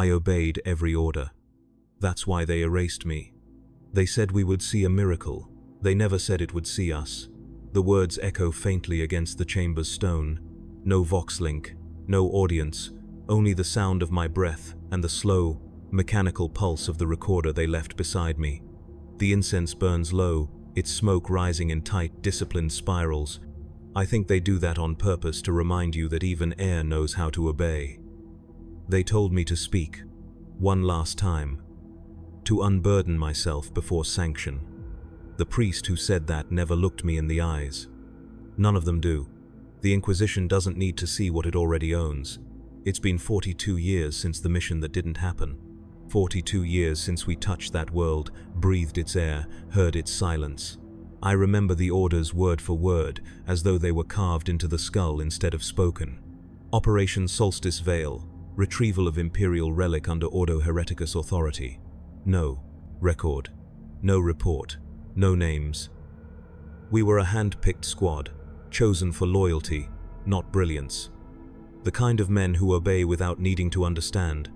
I obeyed every order. That's why they erased me. They said we would see a miracle. They never said it would see us. The words echo faintly against the chamber's stone. No vox link, no audience, only the sound of my breath and the slow, mechanical pulse of the recorder they left beside me. The incense burns low, its smoke rising in tight, disciplined spirals. I think they do that on purpose to remind you that even air knows how to obey. They told me to speak, one last time, to unburden myself before sanction. The priest who said that never looked me in the eyes. None of them do. The Inquisition doesn't need to see what it already owns. It's been 42 years since the mission that didn't happen. 42 years since we touched that world, breathed its air, heard its silence. I remember the orders word for word, as though they were carved into the skull instead of spoken. Operation Solstice Veil, retrieval of Imperial relic under Ordo Hereticus authority. No record, no report, no names. We were a hand-picked squad, chosen for loyalty, not brilliance. The kind of men who obey without needing to understand.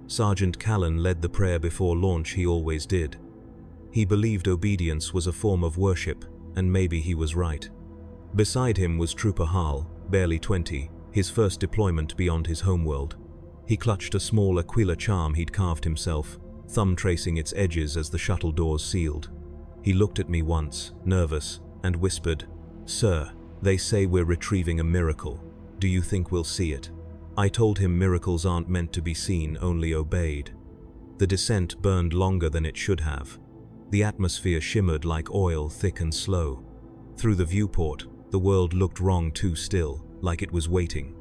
Sergeant Callan led the prayer before launch he always did. He believed obedience was a form of worship, and maybe he was right. Beside him was Trooper Hall, barely 20, his first deployment beyond his homeworld. He clutched a small Aquila charm he'd carved himself, thumb tracing its edges as the shuttle doors sealed. He looked at me once, nervous, and whispered, "Sir, they say we're retrieving a miracle. Do you think we'll see it?" I told him miracles aren't meant to be seen, only obeyed. The descent burned longer than it should have. The atmosphere shimmered like oil, thick and slow. Through the viewport, the world looked wrong too still, like it was waiting.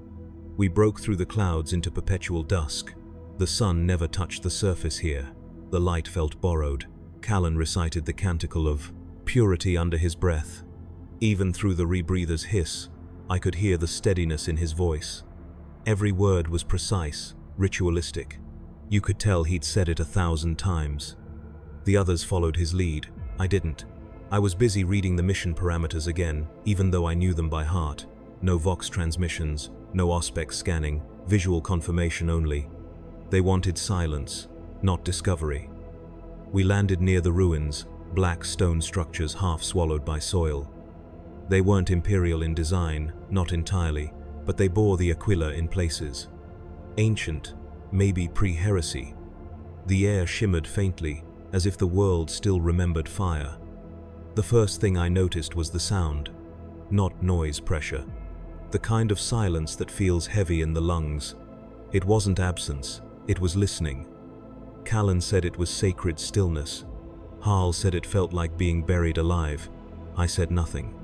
We broke through the clouds into perpetual dusk. The sun never touched the surface here. The light felt borrowed. Callan recited the canticle of purity under his breath. Even through the rebreather's hiss, I could hear the steadiness in his voice. Every word was precise, ritualistic. You could tell he'd said it 1,000 times. The others followed his lead. I didn't. I was busy reading the mission parameters again, even though I knew them by heart. No Vox transmissions, no Auspex scanning, visual confirmation only. They wanted silence, not discovery. We landed near the ruins, black stone structures half swallowed by soil. They weren't Imperial in design, not entirely, but they bore the Aquila in places. Ancient, maybe pre-heresy. The air shimmered faintly, as if the world still remembered fire. The first thing I noticed was the sound, not noise pressure. The kind of silence that feels heavy in the lungs. It wasn't absence, it was listening. Callan said it was sacred stillness. Hall said it felt like being buried alive. I said nothing.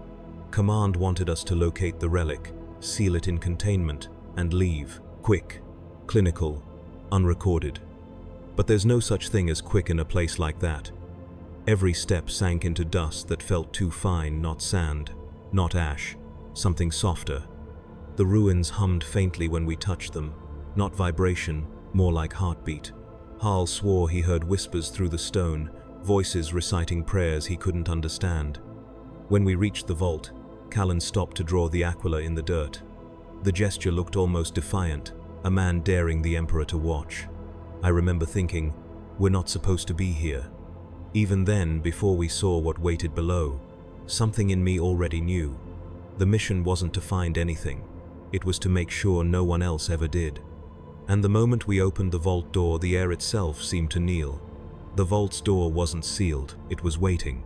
Command wanted us to locate the relic, seal it in containment, and leave. Quick, clinical, unrecorded. But there's no such thing as quick in a place like that. Every step sank into dust that felt too fine, not sand, not ash, something softer. The ruins hummed faintly when we touched them, not vibration, more like heartbeat. Hall swore he heard whispers through the stone, voices reciting prayers he couldn't understand. When we reached the vault, Callan stopped to draw the Aquila in the dirt. The gesture looked almost defiant, a man daring the Emperor to watch. I remember thinking, we're not supposed to be here. Even then, before we saw what waited below, something in me already knew. The mission wasn't to find anything. It was to make sure no one else ever did. And the moment we opened the vault door, the air itself seemed to kneel. The vault's door wasn't sealed, it was waiting.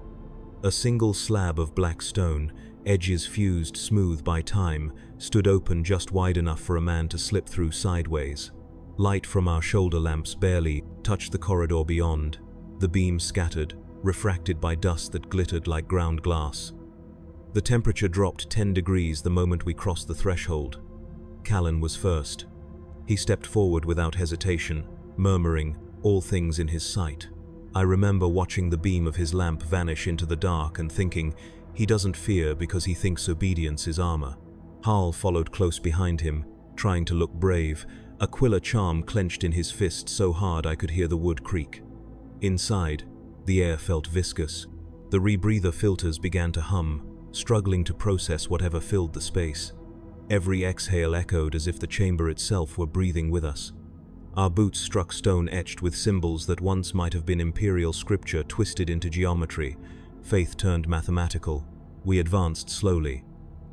A single slab of black stone, edges fused smooth by time, stood open just wide enough for a man to slip through sideways. Light from our shoulder lamps barely touched the corridor beyond. The beams scattered, refracted by dust that glittered like ground glass. The temperature dropped 10 degrees the moment we crossed the threshold. Callan was first. He stepped forward without hesitation, murmuring, all things in his sight. I remember watching the beam of his lamp vanish into the dark and thinking, he doesn't fear because he thinks obedience is armor. Hall followed close behind him, trying to look brave, Aquila charm clenched in his fist so hard I could hear the wood creak. Inside, the air felt viscous. The rebreather filters began to hum, struggling to process whatever filled the space. Every exhale echoed as if the chamber itself were breathing with us. Our boots struck stone etched with symbols that once might have been Imperial scripture twisted into geometry. Faith turned mathematical. We advanced slowly.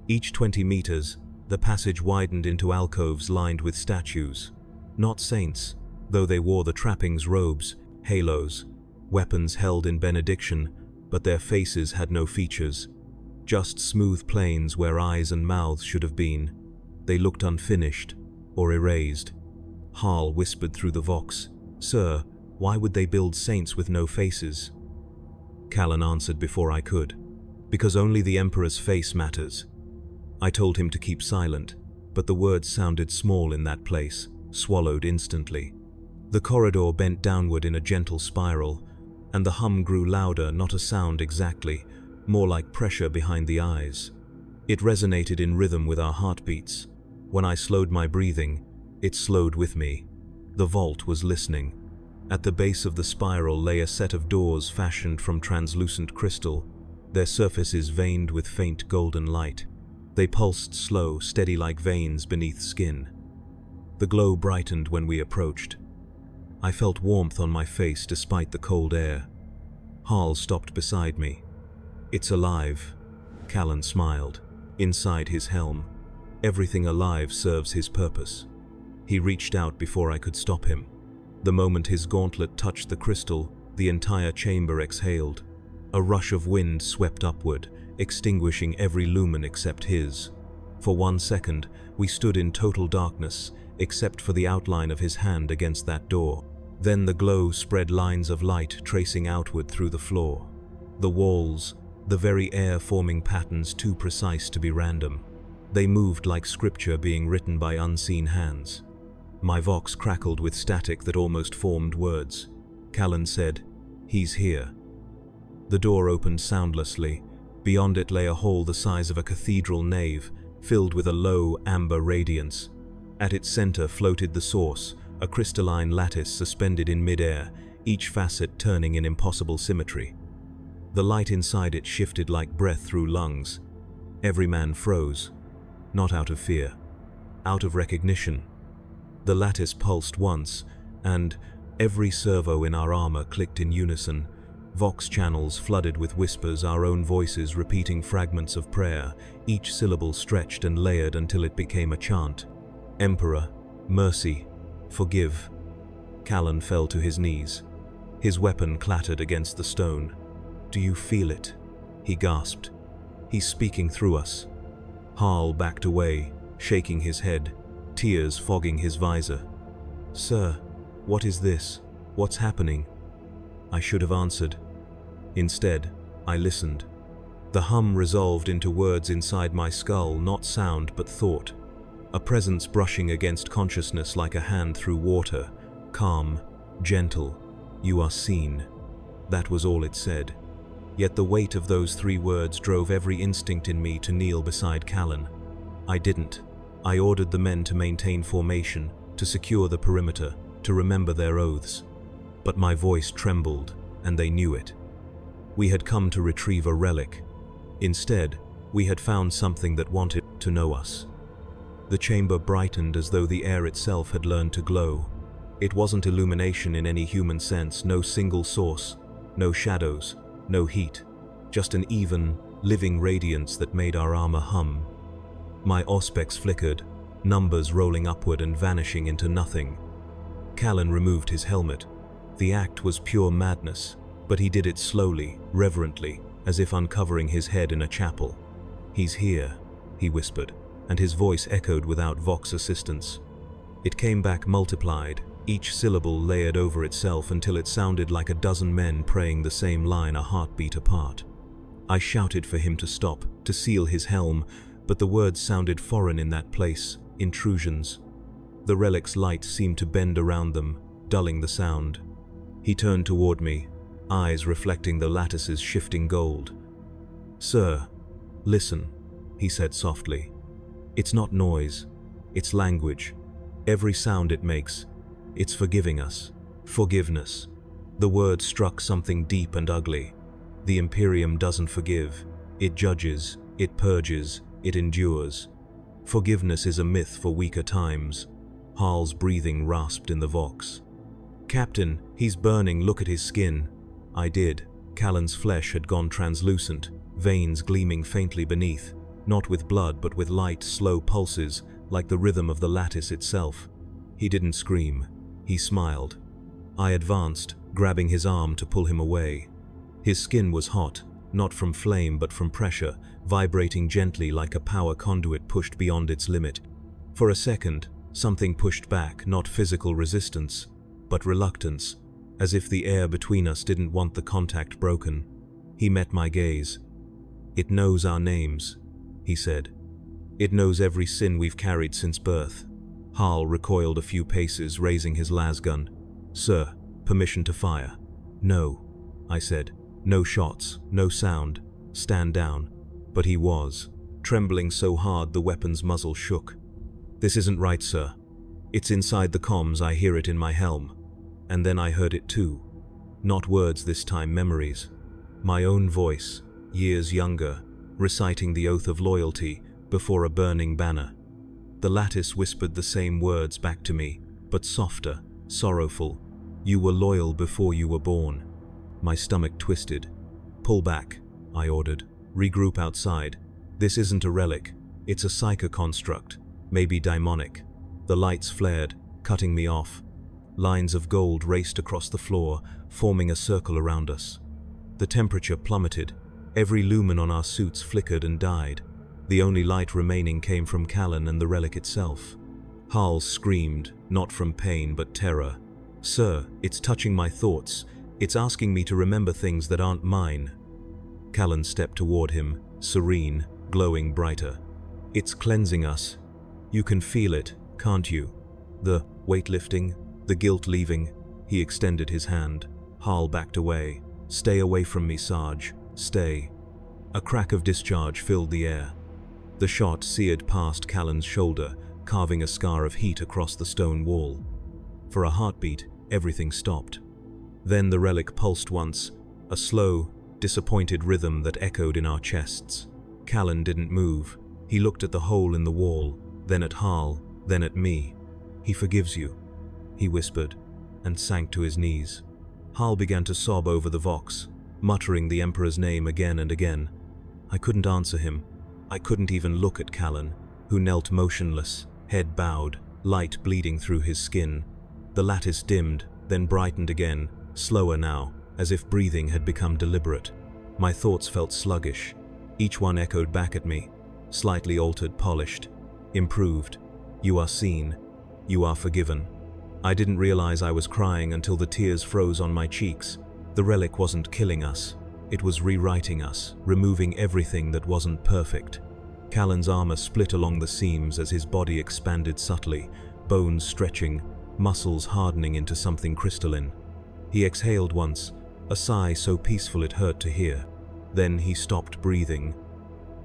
Each 20 meters, the passage widened into alcoves lined with statues. Not saints, though they wore the trappings, robes, halos, weapons held in benediction, but their faces had no features. Just smooth plains where eyes and mouths should have been. They looked unfinished, or erased. Harl whispered through the vox, "Sir, why would they build saints with no faces?" Callan answered before I could, "Because only the Emperor's face matters." I told him to keep silent, but the words sounded small in that place, swallowed instantly. The corridor bent downward in a gentle spiral, and the hum grew louder, not a sound exactly, more like pressure behind the eyes. It resonated in rhythm with our heartbeats. When I slowed my breathing, it slowed with me. The vault was listening. At the base of the spiral lay a set of doors fashioned from translucent crystal, their surfaces veined with faint golden light. They pulsed slow, steady like veins beneath skin. The glow brightened when we approached. I felt warmth on my face despite the cold air. Harl stopped beside me. "It's alive," Callan smiled. Inside his helm, everything alive serves his purpose. He reached out before I could stop him. The moment his gauntlet touched the crystal, the entire chamber exhaled. A rush of wind swept upward, extinguishing every lumen except his. For 1 second, we stood in total darkness, except for the outline of his hand against that door. Then the glow spread lines of light tracing outward through the floor. The walls, the very air forming patterns too precise to be random. They moved like scripture being written by unseen hands. My vox crackled with static that almost formed words. Callan said, "He's here." The door opened soundlessly. Beyond it lay a hole the size of a cathedral nave, filled with a low, amber radiance. At its center floated the source, a crystalline lattice suspended in mid-air, each facet turning in impossible symmetry. The light inside it shifted like breath through lungs. Every man froze, not out of fear, out of recognition. The lattice pulsed once, and every servo in our armor clicked in unison. Vox channels flooded with whispers, our own voices repeating fragments of prayer, each syllable stretched and layered until it became a chant. "Emperor, mercy, forgive." Callan fell to his knees. His weapon clattered against the stone. "Do you feel it?" he gasped. "He's speaking through us." Harl backed away, shaking his head, tears fogging his visor. "Sir, what is this? What's happening?" I should have answered. Instead, I listened. The hum resolved into words inside my skull, not sound but thought. A presence brushing against consciousness like a hand through water, calm, gentle. "You are seen." That was all it said. Yet the weight of those 3 words drove every instinct in me to kneel beside Callan. I didn't. I ordered the men to maintain formation, to secure the perimeter, to remember their oaths. But my voice trembled, and they knew it. We had come to retrieve a relic. Instead, we had found something that wanted to know us. The chamber brightened as though the air itself had learned to glow. It wasn't illumination in any human sense, no single source, no shadows, no heat, just an even, living radiance that made our armor hum. My auspex flickered, numbers rolling upward and vanishing into nothing. Callan removed his helmet. The act was pure madness, but he did it slowly, reverently, as if uncovering his head in a chapel. "He's here," he whispered, and his voice echoed without vox assistance. It came back multiplied, each syllable layered over itself until it sounded like a dozen men praying the same line a heartbeat apart. I shouted for him to stop, to seal his helm, but the words sounded foreign in that place, intrusions. The relic's light seemed to bend around them, dulling the sound. He turned toward me, eyes reflecting the lattice's shifting gold. "Sir, listen," he said softly. "It's not noise, it's language. Every sound it makes, it's forgiving us. Forgiveness." The word struck something deep and ugly. The Imperium doesn't forgive. It judges, it purges, it endures. Forgiveness is a myth for weaker times. Harl's breathing rasped in the vox. "Captain, he's burning, look at his skin." I did. Callan's flesh had gone translucent, veins gleaming faintly beneath, not with blood but with light, slow pulses, like the rhythm of the lattice itself. He didn't scream. He smiled. I advanced, grabbing his arm to pull him away. His skin was hot, not from flame but from pressure, vibrating gently like a power conduit pushed beyond its limit. For a second, something pushed back, not physical resistance, but reluctance, as if the air between us didn't want the contact broken. He met my gaze. "It knows our names," he said. "It knows every sin we've carried since birth." Harl recoiled a few paces, raising his lasgun. "Sir, permission to fire." "No," I said. "No shots, no sound. Stand down." But he was, trembling so hard the weapon's muzzle shook. "This isn't right, sir. It's inside the comms, I hear it in my helm." And then I heard it too. Not words this time, memories. My own voice, years younger, reciting the oath of loyalty before a burning banner. The lattice whispered the same words back to me, but softer, sorrowful. "You were loyal before you were born." My stomach twisted. "Pull back," I ordered. "Regroup outside. This isn't a relic. It's a psychoconstruct, maybe daimonic." The lights flared, cutting me off. Lines of gold raced across the floor, forming a circle around us. The temperature plummeted. Every lumen on our suits flickered and died. The only light remaining came from Callan and the relic itself. Harl screamed, not from pain but terror. "Sir, it's touching my thoughts. It's asking me to remember things that aren't mine." Callan stepped toward him, serene, glowing brighter. "It's cleansing us. You can feel it, can't you? The weightlifting, the guilt leaving." He extended his hand. Harl backed away. "Stay away from me, Sarge. Stay." A crack of discharge filled the air. The shot seared past Callan's shoulder, carving a scar of heat across the stone wall. For a heartbeat, everything stopped. Then the relic pulsed once, a slow, disappointed rhythm that echoed in our chests. Callan didn't move. He looked at the hole in the wall, then at Harl, then at me. "He forgives you," he whispered, and sank to his knees. Harl began to sob over the vox, muttering the Emperor's name again and again. I couldn't answer him. I couldn't even look at Callan, who knelt motionless, head bowed, light bleeding through his skin. The lattice dimmed, then brightened again, slower now, as if breathing had become deliberate. My thoughts felt sluggish. Each one echoed back at me, slightly altered, polished, improved. "You are seen. You are forgiven." I didn't realize I was crying until the tears froze on my cheeks. The relic wasn't killing us. It was rewriting us, removing everything that wasn't perfect. Callan's armor split along the seams as his body expanded subtly, bones stretching, muscles hardening into something crystalline. He exhaled once, a sigh so peaceful it hurt to hear. Then he stopped breathing.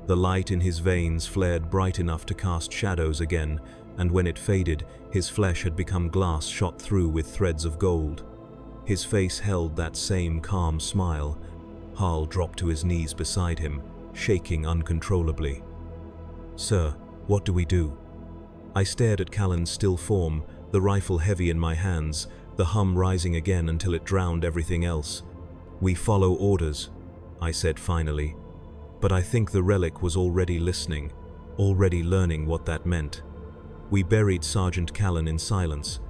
The light in his veins flared bright enough to cast shadows again, and when it faded, his flesh had become glass shot through with threads of gold. His face held that same calm smile. Harl dropped to his knees beside him, shaking uncontrollably. "Sir, what do we do?" I stared at Callan's still form, the rifle heavy in my hands, the hum rising again until it drowned everything else. "We follow orders," I said finally. But I think the relic was already listening, already learning what that meant. We buried Sergeant Callan in silence,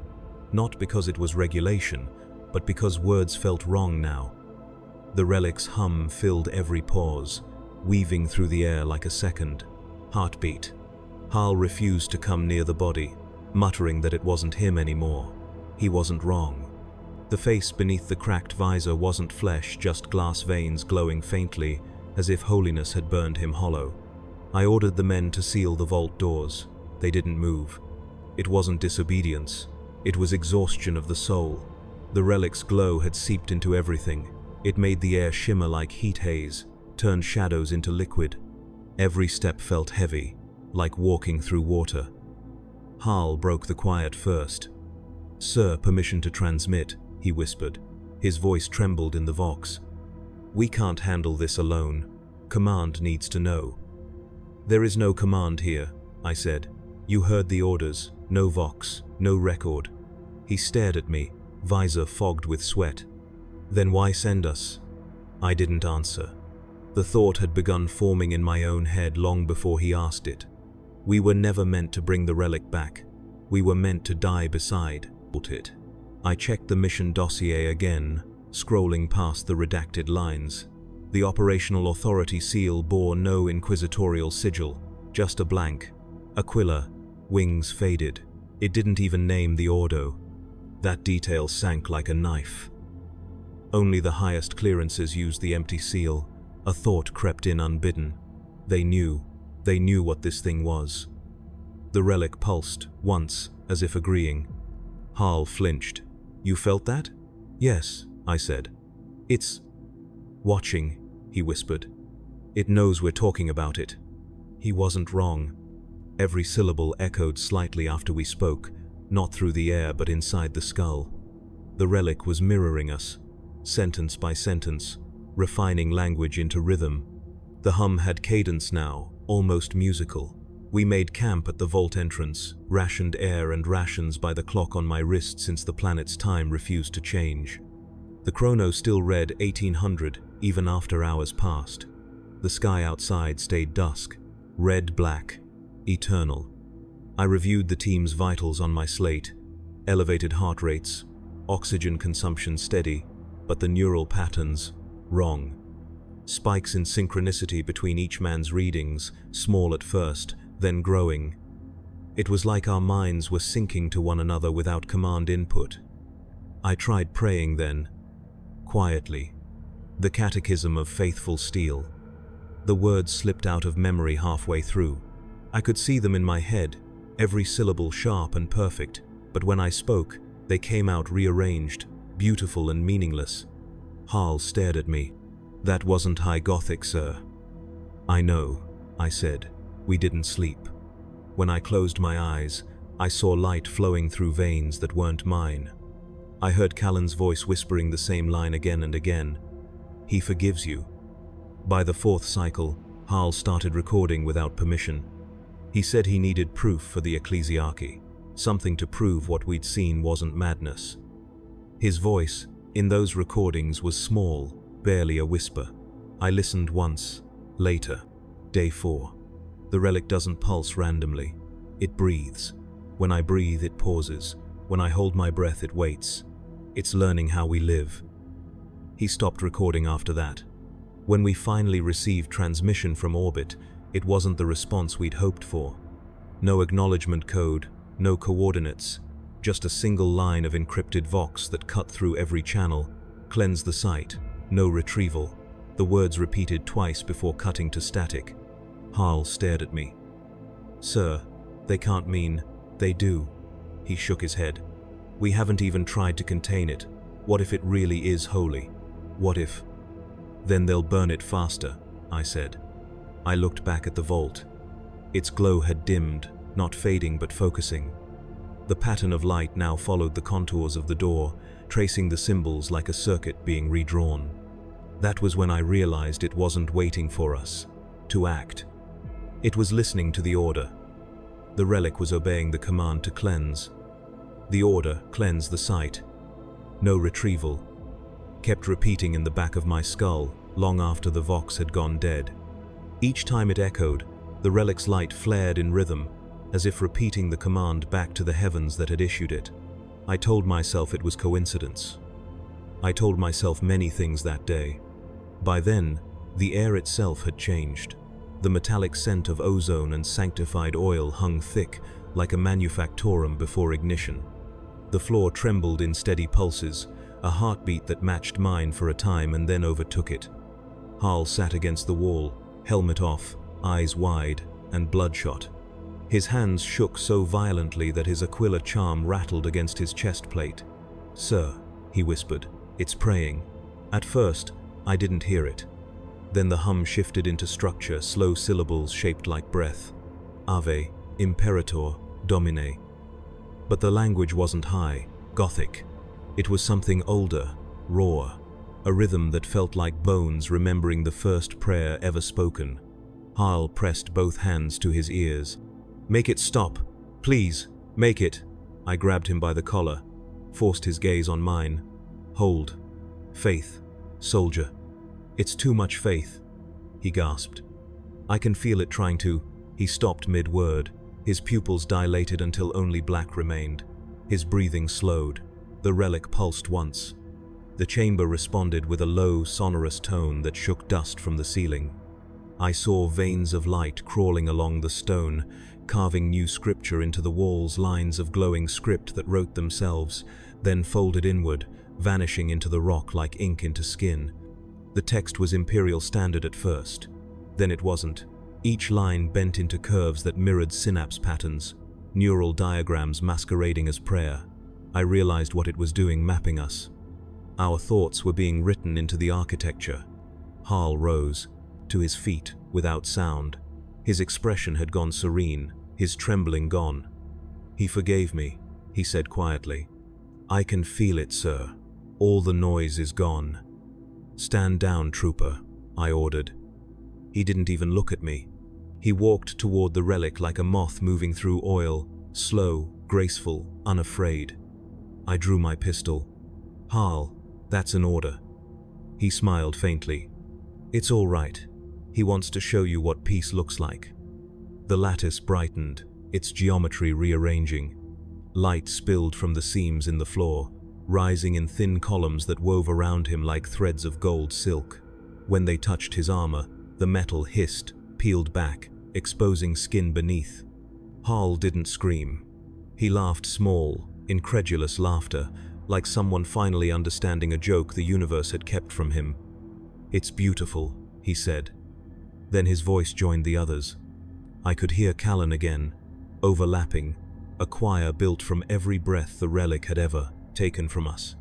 not because it was regulation, but because words felt wrong now. The relic's hum filled every pause, weaving through the air like a second heartbeat. Harl refused to come near the body, muttering that it wasn't him anymore. He wasn't wrong. The face beneath the cracked visor wasn't flesh, just glass veins glowing faintly, as if holiness had burned him hollow. I ordered the men to seal the vault doors. They didn't move. It wasn't disobedience. It was exhaustion of the soul. The relic's glow had seeped into everything. It made the air shimmer like heat haze, turned shadows into liquid. Every step felt heavy, like walking through water. Harl broke the quiet first. "Sir, permission to transmit," he whispered. His voice trembled in the vox. "We can't handle this alone. Command needs to know." "There is no command here," I said. You heard the orders, no vox, no record. He stared at me, visor fogged with sweat. Then why send us? I didn't answer. The thought had begun forming in my own head long before he asked it. We were never meant to bring the relic back. We were meant to die beside it. I checked the mission dossier again, scrolling past the redacted lines. The operational authority seal bore no inquisitorial sigil, just a blank. Aquila, wings faded. It didn't even name the ordo. That detail sank like a knife. Only the highest clearances used the empty seal. A thought crept in unbidden. They knew what this thing was. The relic pulsed, once, as if agreeing. Harl flinched. You felt that? Yes, I said. It's watching, he whispered. It knows we're talking about it. He wasn't wrong. Every syllable echoed slightly after we spoke, not through the air but inside the skull. The relic was mirroring us, sentence by sentence, refining language into rhythm. The hum had cadence now, almost musical. We made camp at the vault entrance, rationed air and rations by the clock on my wrist since the planet's time refused to change. The chrono still read 1800 even after hours passed. The sky outside stayed dusk, red-black, eternal. I reviewed the team's vitals on my slate, elevated heart rates, oxygen consumption steady, but the neural patterns, wrong. Spikes in synchronicity between each man's readings, small at first, then growing. It was like our minds were syncing to one another without command input. I tried praying then, quietly. The Catechism of Faithful Steel. The words slipped out of memory halfway through. I could see them in my head, every syllable sharp and perfect, but when I spoke, they came out rearranged, beautiful and meaningless. Harl stared at me. That wasn't High Gothic, sir. I know, I said. We didn't sleep. When I closed my eyes, I saw light flowing through veins that weren't mine. I heard Callan's voice whispering the same line again and again. He forgives you. By the fourth cycle, Harl started recording without permission. He said he needed proof for the ecclesiarchy, something to prove what we'd seen wasn't madness. His voice, in those recordings, was small, barely a whisper. I listened once, later, day 4. The relic doesn't pulse randomly. It breathes. When I breathe, it pauses. When I hold my breath, it waits. It's learning how we live. He stopped recording after that. When we finally received transmission from orbit, it wasn't the response we'd hoped for. No acknowledgement code, no coordinates, just a single line of encrypted vox that cut through every channel, cleansed the site, no retrieval. The words repeated twice before cutting to static. Harl stared at me. Sir, they can't mean, they do. He shook his head. We haven't even tried to contain it. What if it really is holy? What if? Then they'll burn it faster, I said. I looked back at the vault. Its glow had dimmed, not fading but focusing. The pattern of light now followed the contours of the door, tracing the symbols like a circuit being redrawn. That was when I realized it wasn't waiting for us to act. It was listening to the order. The relic was obeying the command to cleanse. The order, cleanse the site. No retrieval. Kept repeating in the back of my skull, long after the vox had gone dead. Each time it echoed, the relic's light flared in rhythm, as if repeating the command back to the heavens that had issued it. I told myself it was coincidence. I told myself many things that day. By then, the air itself had changed. The metallic scent of ozone and sanctified oil hung thick, like a manufactorum before ignition. The floor trembled in steady pulses, a heartbeat that matched mine for a time and then overtook it. Harl sat against the wall, helmet off, eyes wide, and bloodshot. His hands shook so violently that his Aquila charm rattled against his chest plate. Sir, he whispered, it's praying. At first, I didn't hear it. Then the hum shifted into structure, slow syllables shaped like breath. Ave, Imperator, Domine. But the language wasn't high, Gothic. It was something older, raw, a rhythm that felt like bones remembering the first prayer ever spoken. Harl pressed both hands to his ears. Make it stop, Please, make it. I grabbed him by the collar, forced his gaze on mine. Hold. Faith. Soldier. It's too much faith. He gasped. I can feel it trying to. He stopped mid-word. His pupils dilated until only black remained. His breathing slowed. The relic pulsed once. The chamber responded with a low, sonorous tone that shook dust from the ceiling. I saw veins of light crawling along the stone, carving new scripture into the walls, lines of glowing script that wrote themselves, then folded inward, vanishing into the rock like ink into skin. The text was Imperial standard at first. Then it wasn't. Each line bent into curves that mirrored synapse patterns, neural diagrams masquerading as prayer. I realized what it was doing, mapping us. Our thoughts were being written into the architecture. Harl rose, to his feet, without sound. His expression had gone serene, his trembling gone. He forgave me, he said quietly. I can feel it, sir. All the noise is gone. Stand down, trooper, I ordered. He didn't even look at me. He walked toward the relic like a moth moving through oil, slow, graceful, unafraid. I drew my pistol. Harl, that's an order. He smiled faintly. It's all right. He wants to show you what peace looks like. The lattice brightened, its geometry rearranging. Light spilled from the seams in the floor, rising in thin columns that wove around him like threads of gold silk. When they touched his armor, the metal hissed, peeled back, exposing skin beneath. Harl didn't scream. He laughed small, incredulous laughter, like someone finally understanding a joke the universe had kept from him. It's beautiful, he said. Then his voice joined the others. I could hear Callan again, overlapping, a choir built from every breath the relic had ever taken from us.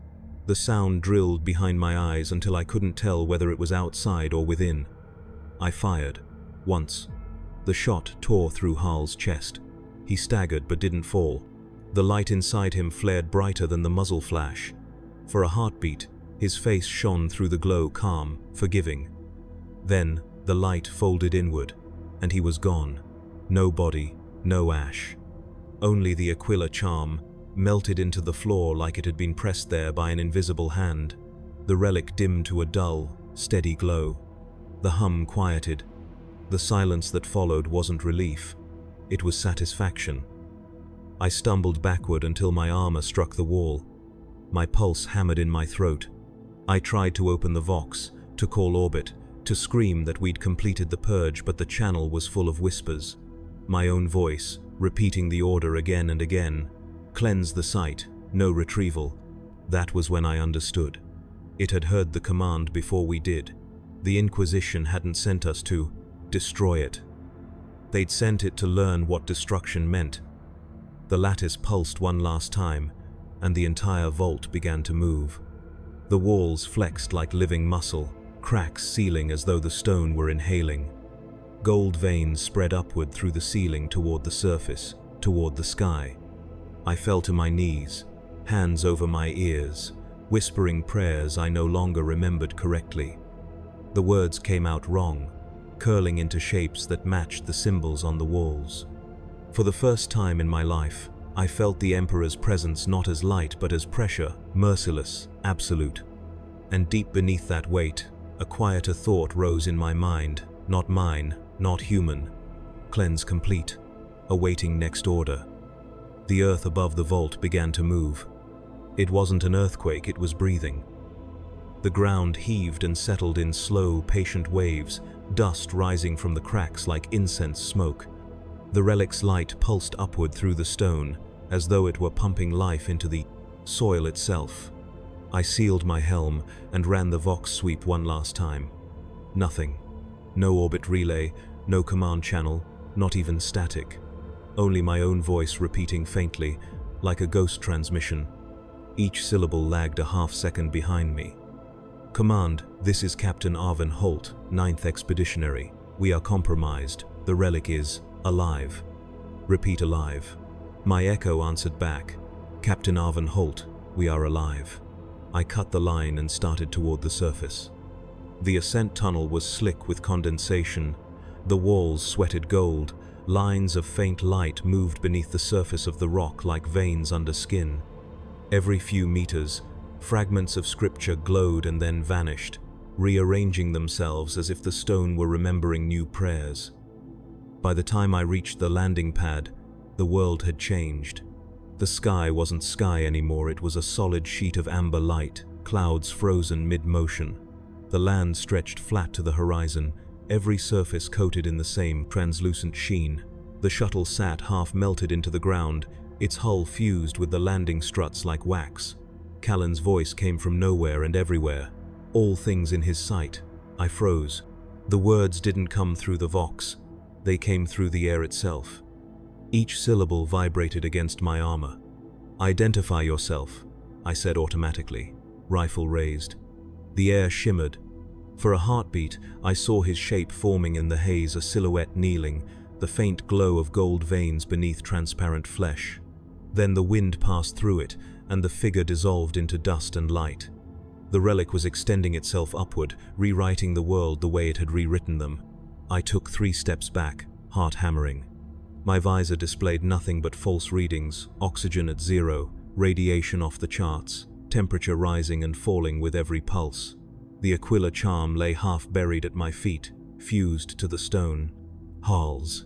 The sound drilled behind my eyes until I couldn't tell whether it was outside or within. I fired, once. The shot tore through Harl's chest. He staggered but didn't fall. The light inside him flared brighter than the muzzle flash. For a heartbeat, his face shone through the glow, calm, forgiving. Then, the light folded inward, and he was gone. No body, no ash. Only the Aquila charm, melted into the floor like it had been pressed there by an invisible hand. The relic dimmed to a dull, steady glow. The hum quieted. The silence that followed wasn't relief. It was satisfaction. I stumbled backward until my armor struck the wall. My pulse hammered in my throat. I tried to open the Vox, to call orbit, to scream that we'd completed the purge, but the channel was full of whispers. My own voice, repeating the order again and again. Cleanse the site, no retrieval. That was when I understood. It had heard the command before we did. The Inquisition hadn't sent us to destroy it. They'd sent it to learn what destruction meant. The lattice pulsed one last time, and the entire vault began to move. The walls flexed like living muscle, cracks sealing as though the stone were inhaling. Gold veins spread upward through the ceiling toward the surface, toward the sky. I fell to my knees, hands over my ears, whispering prayers I no longer remembered correctly. The words came out wrong, curling into shapes that matched the symbols on the walls. For the first time in my life, I felt the Emperor's presence not as light but as pressure, merciless, absolute. And deep beneath that weight, a quieter thought rose in my mind, not mine, not human. Cleanse complete, awaiting next order. The earth above the vault began to move. It wasn't an earthquake, it was breathing. The ground heaved and settled in slow, patient waves, dust rising from the cracks like incense smoke. The relic's light pulsed upward through the stone, as though it were pumping life into the soil itself. I sealed my helm and ran the Vox sweep one last time. Nothing. No orbit relay, no command channel, not even static. Only my own voice repeating faintly, like a ghost transmission. Each syllable lagged a half-second behind me. Command, this is Captain Arvin Holt, 9th Expeditionary. We are compromised. The relic is alive. Repeat, alive. My echo answered back. Captain Arvin Holt, we are alive. I cut the line and started toward the surface. The ascent tunnel was slick with condensation. The walls sweated gold, Lines of faint light moved beneath the surface of the rock like veins under skin. Every few meters, fragments of scripture glowed and then vanished, rearranging themselves as if the stone were remembering new prayers. By the time I reached the landing pad, the world had changed. The sky wasn't sky anymore, it was a solid sheet of amber light, clouds frozen mid-motion. The land stretched flat to the horizon, every surface coated in the same translucent sheen. The shuttle sat half melted into the ground, its hull fused with the landing struts like wax. Callan's voice came from nowhere and everywhere, all things in his sight. I froze. The words didn't come through the vox, they came through the air itself. Each syllable vibrated against my armor. "Identify yourself," I said automatically, rifle raised. The air shimmered. For a heartbeat, I saw his shape forming in the haze, a silhouette kneeling, the faint glow of gold veins beneath transparent flesh. Then the wind passed through it, and the figure dissolved into dust and light. The relic was extending itself upward, rewriting the world the way it had rewritten them. I took 3 steps back, heart hammering. My visor displayed nothing but false readings, oxygen at 0, radiation off the charts, temperature rising and falling with every pulse. The Aquila charm lay half buried at my feet, fused to the stone. Halls.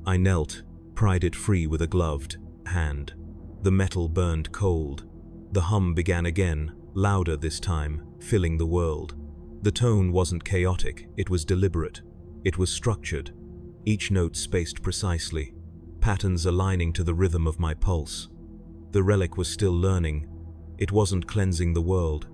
I knelt, pried it free with a gloved hand. The metal burned cold. The hum began again, louder this time, filling the world. The tone wasn't chaotic, it was deliberate. It was structured, each note spaced precisely, patterns aligning to the rhythm of my pulse. The relic was still learning. It wasn't cleansing the world,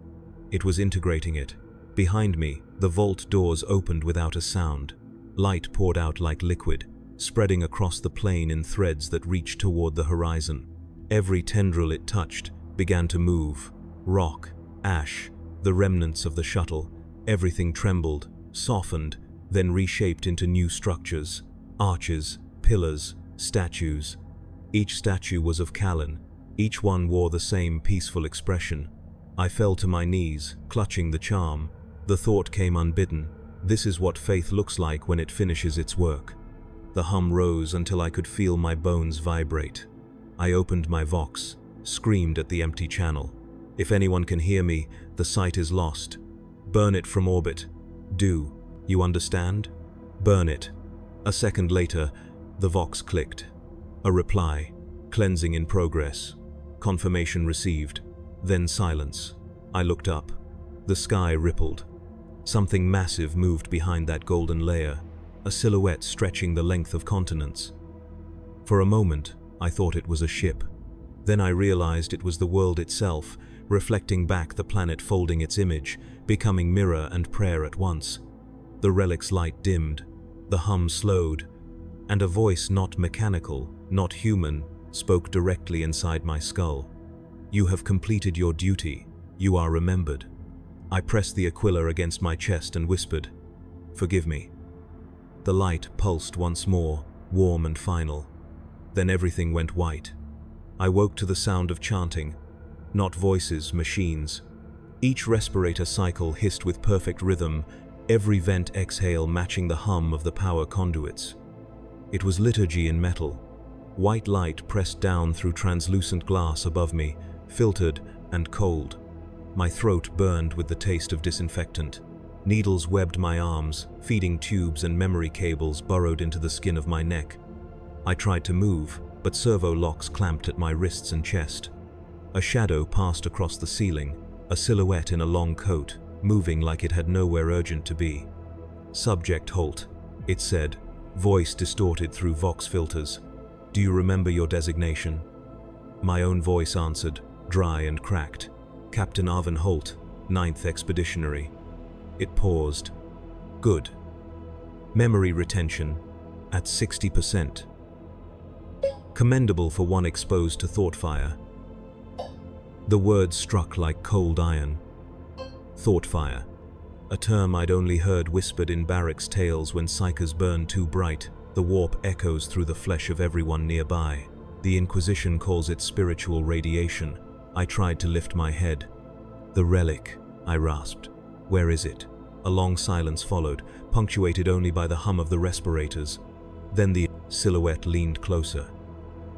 it was integrating it. Behind me, the vault doors opened without a sound. Light poured out like liquid, spreading across the plain in threads that reached toward the horizon. Every tendril it touched began to move. Rock, ash, the remnants of the shuttle, everything trembled, softened, then reshaped into new structures, arches, pillars, statues. Each statue was of Callan. Each one wore the same peaceful expression. I fell to my knees, clutching the charm. The thought came unbidden. This is what faith looks like when it finishes its work. The hum rose until I could feel my bones vibrate. I opened my vox, screamed at the empty channel. If anyone can hear me, the site is lost. Burn it from orbit. Do. You understand? Burn it. A second later, the vox clicked. A reply. Cleansing in progress. Confirmation received. Then silence. I looked up. The sky rippled. Something massive moved behind that golden layer, a silhouette stretching the length of continents. For a moment, I thought it was a ship. Then I realized it was the world itself, reflecting back the planet, folding its image, becoming mirror and prayer at once. The relic's light dimmed, the hum slowed, and a voice not mechanical, not human, spoke directly inside my skull. "You have completed your duty. You are remembered." I pressed the Aquila against my chest and whispered, "Forgive me." The light pulsed once more, warm and final. Then everything went white. I woke to the sound of chanting. Not voices, machines. Each respirator cycle hissed with perfect rhythm, every vent exhale matching the hum of the power conduits. It was liturgy in metal. White light pressed down through translucent glass above me, filtered and cold. My throat burned with the taste of disinfectant. Needles webbed my arms, feeding tubes and memory cables burrowed into the skin of my neck. I tried to move, but servo locks clamped at my wrists and chest. A shadow passed across the ceiling, a silhouette in a long coat, moving like it had nowhere urgent to be. "Subject halt," it said, voice distorted through vox filters. "Do you remember your designation?" My own voice answered, dry and cracked. "Captain Arvin Holt, 9th Expeditionary." It paused. "Good. Memory retention at 60%. Commendable for one exposed to thought fire." The words struck like cold iron. Thought fire. A term I'd only heard whispered in barracks tales when psychers burned too bright. The warp echoes through the flesh of everyone nearby. The Inquisition calls it spiritual radiation. I tried to lift my head. "The relic," I rasped. "Where is it?" A long silence followed, punctuated only by the hum of the respirators. Then the silhouette leaned closer.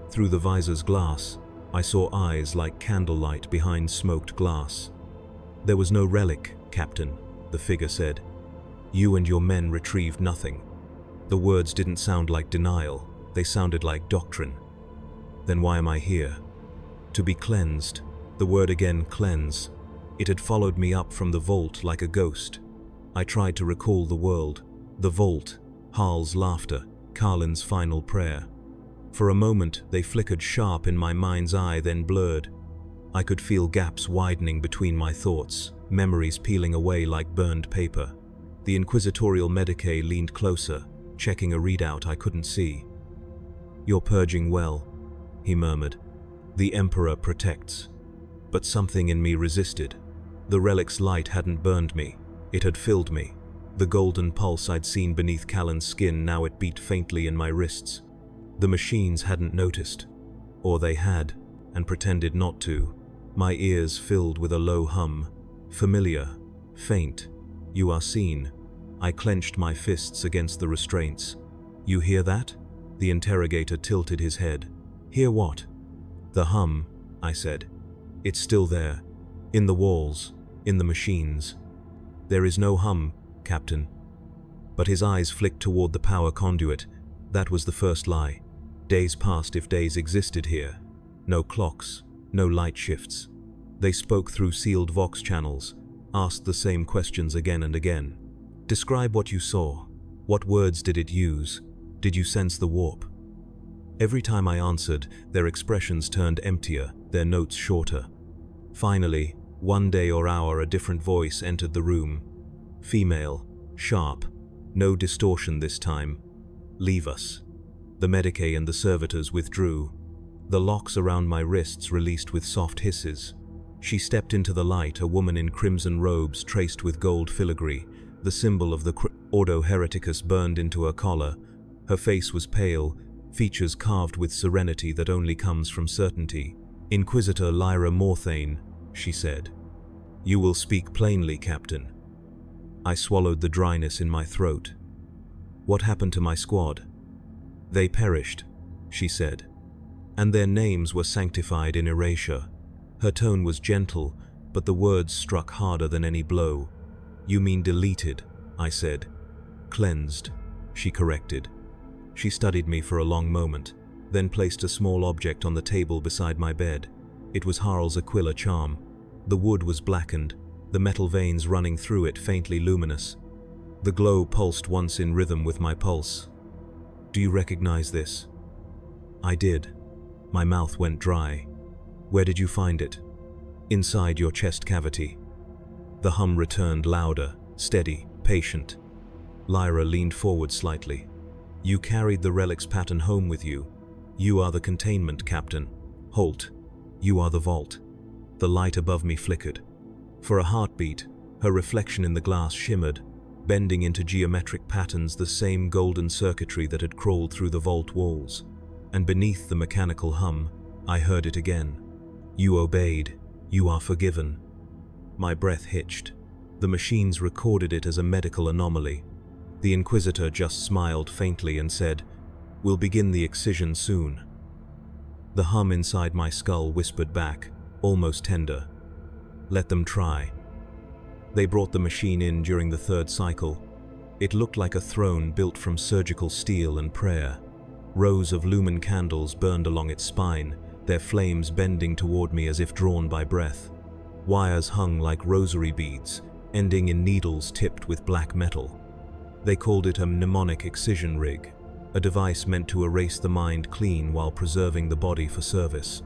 Through the visor's glass, I saw eyes like candlelight behind smoked glass. "There was no relic, Captain," the figure said. "You and your men retrieved nothing." The words didn't sound like denial, they sounded like doctrine. "Then why am I here?" "To be cleansed." The word again, cleanse. It had followed me up from the vault like a ghost. I tried to recall the world, the vault, Harl's laughter, Carlin's final prayer. For a moment, they flickered sharp in my mind's eye, then blurred. I could feel gaps widening between my thoughts, memories peeling away like burned paper. The inquisitorial medicae leaned closer, checking a readout I couldn't see. "You're purging well," he murmured. "The Emperor protects." But something in me resisted. The relic's light hadn't burned me, it had filled me. The golden pulse I'd seen beneath Callan's skin, now it beat faintly in my wrists. The machines hadn't noticed. Or they had, and pretended not to. My ears filled with a low hum. Familiar, faint. "You are seen." I clenched my fists against the restraints. "You hear that?" The interrogator tilted his head. "Hear what?" "The hum," I said. "It's still there. In the walls, in the machines." "There is no hum, Captain." But his eyes flicked toward the power conduit. That was the first lie. Days passed, if days existed here. No clocks, no light shifts. They spoke through sealed vox channels, asked the same questions again and again. "Describe what you saw. What words did it use? Did you sense the warp?" Every time I answered, their expressions turned emptier, their notes shorter. Finally, one day or hour, a different voice entered the room. Female, sharp, no distortion this time. "Leave us." The medicae and the servitors withdrew. The locks around my wrists released with soft hisses. She stepped into the light, a woman in crimson robes traced with gold filigree. The symbol of the Ordo Hereticus burned into her collar. Her face was pale, features carved with serenity that only comes from certainty. "Inquisitor Lyra Morthane," she said. "You will speak plainly, Captain." I swallowed the dryness in my throat. "What happened to my squad?" "They perished," she said. "And their names were sanctified in erasure." Her tone was gentle, but the words struck harder than any blow. "You mean deleted," I said. "Cleansed," she corrected. She studied me for a long moment, then placed a small object on the table beside my bed. It was Harl's Aquila charm. The wood was blackened, the metal veins running through it faintly luminous. The glow pulsed once in rhythm with my pulse. "Do you recognize this?" I did. My mouth went dry. "Where did you find it?" "Inside your chest cavity." The hum returned, louder, steady, patient. Lyra leaned forward slightly. "You carried the relic's pattern home with you. You are the containment, Captain. Halt. You are the vault." The light above me flickered. For a heartbeat, her reflection in the glass shimmered, bending into geometric patterns, the same golden circuitry that had crawled through the vault walls. And beneath the mechanical hum, I heard it again. "You obeyed. You are forgiven." My breath hitched. The machines recorded it as a medical anomaly. The Inquisitor just smiled faintly and said, "We'll begin the excision soon." The hum inside my skull whispered back, almost tender, "Let them try." They brought the machine in during the third cycle. It looked like a throne built from surgical steel and prayer. Rows of lumen candles burned along its spine, their flames bending toward me as if drawn by breath. Wires hung like rosary beads, ending in needles tipped with black metal. They called it a mnemonic excision rig, a device meant to erase the mind clean while preserving the body for service.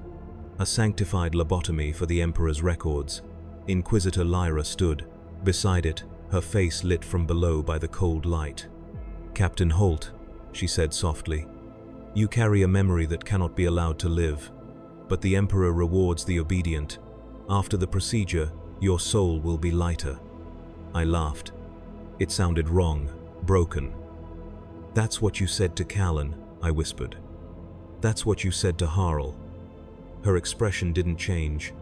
A sanctified lobotomy for the Emperor's records. Inquisitor Lyra stood. Beside it, her face lit from below by the cold light. "Captain Holt," she said softly, "you carry a memory that cannot be allowed to live. But the Emperor rewards the obedient. After the procedure, your soul will be lighter." I laughed. It sounded wrong, broken. "That's what you said to Callan," I whispered. "That's what you said to Harl." Her expression didn't change.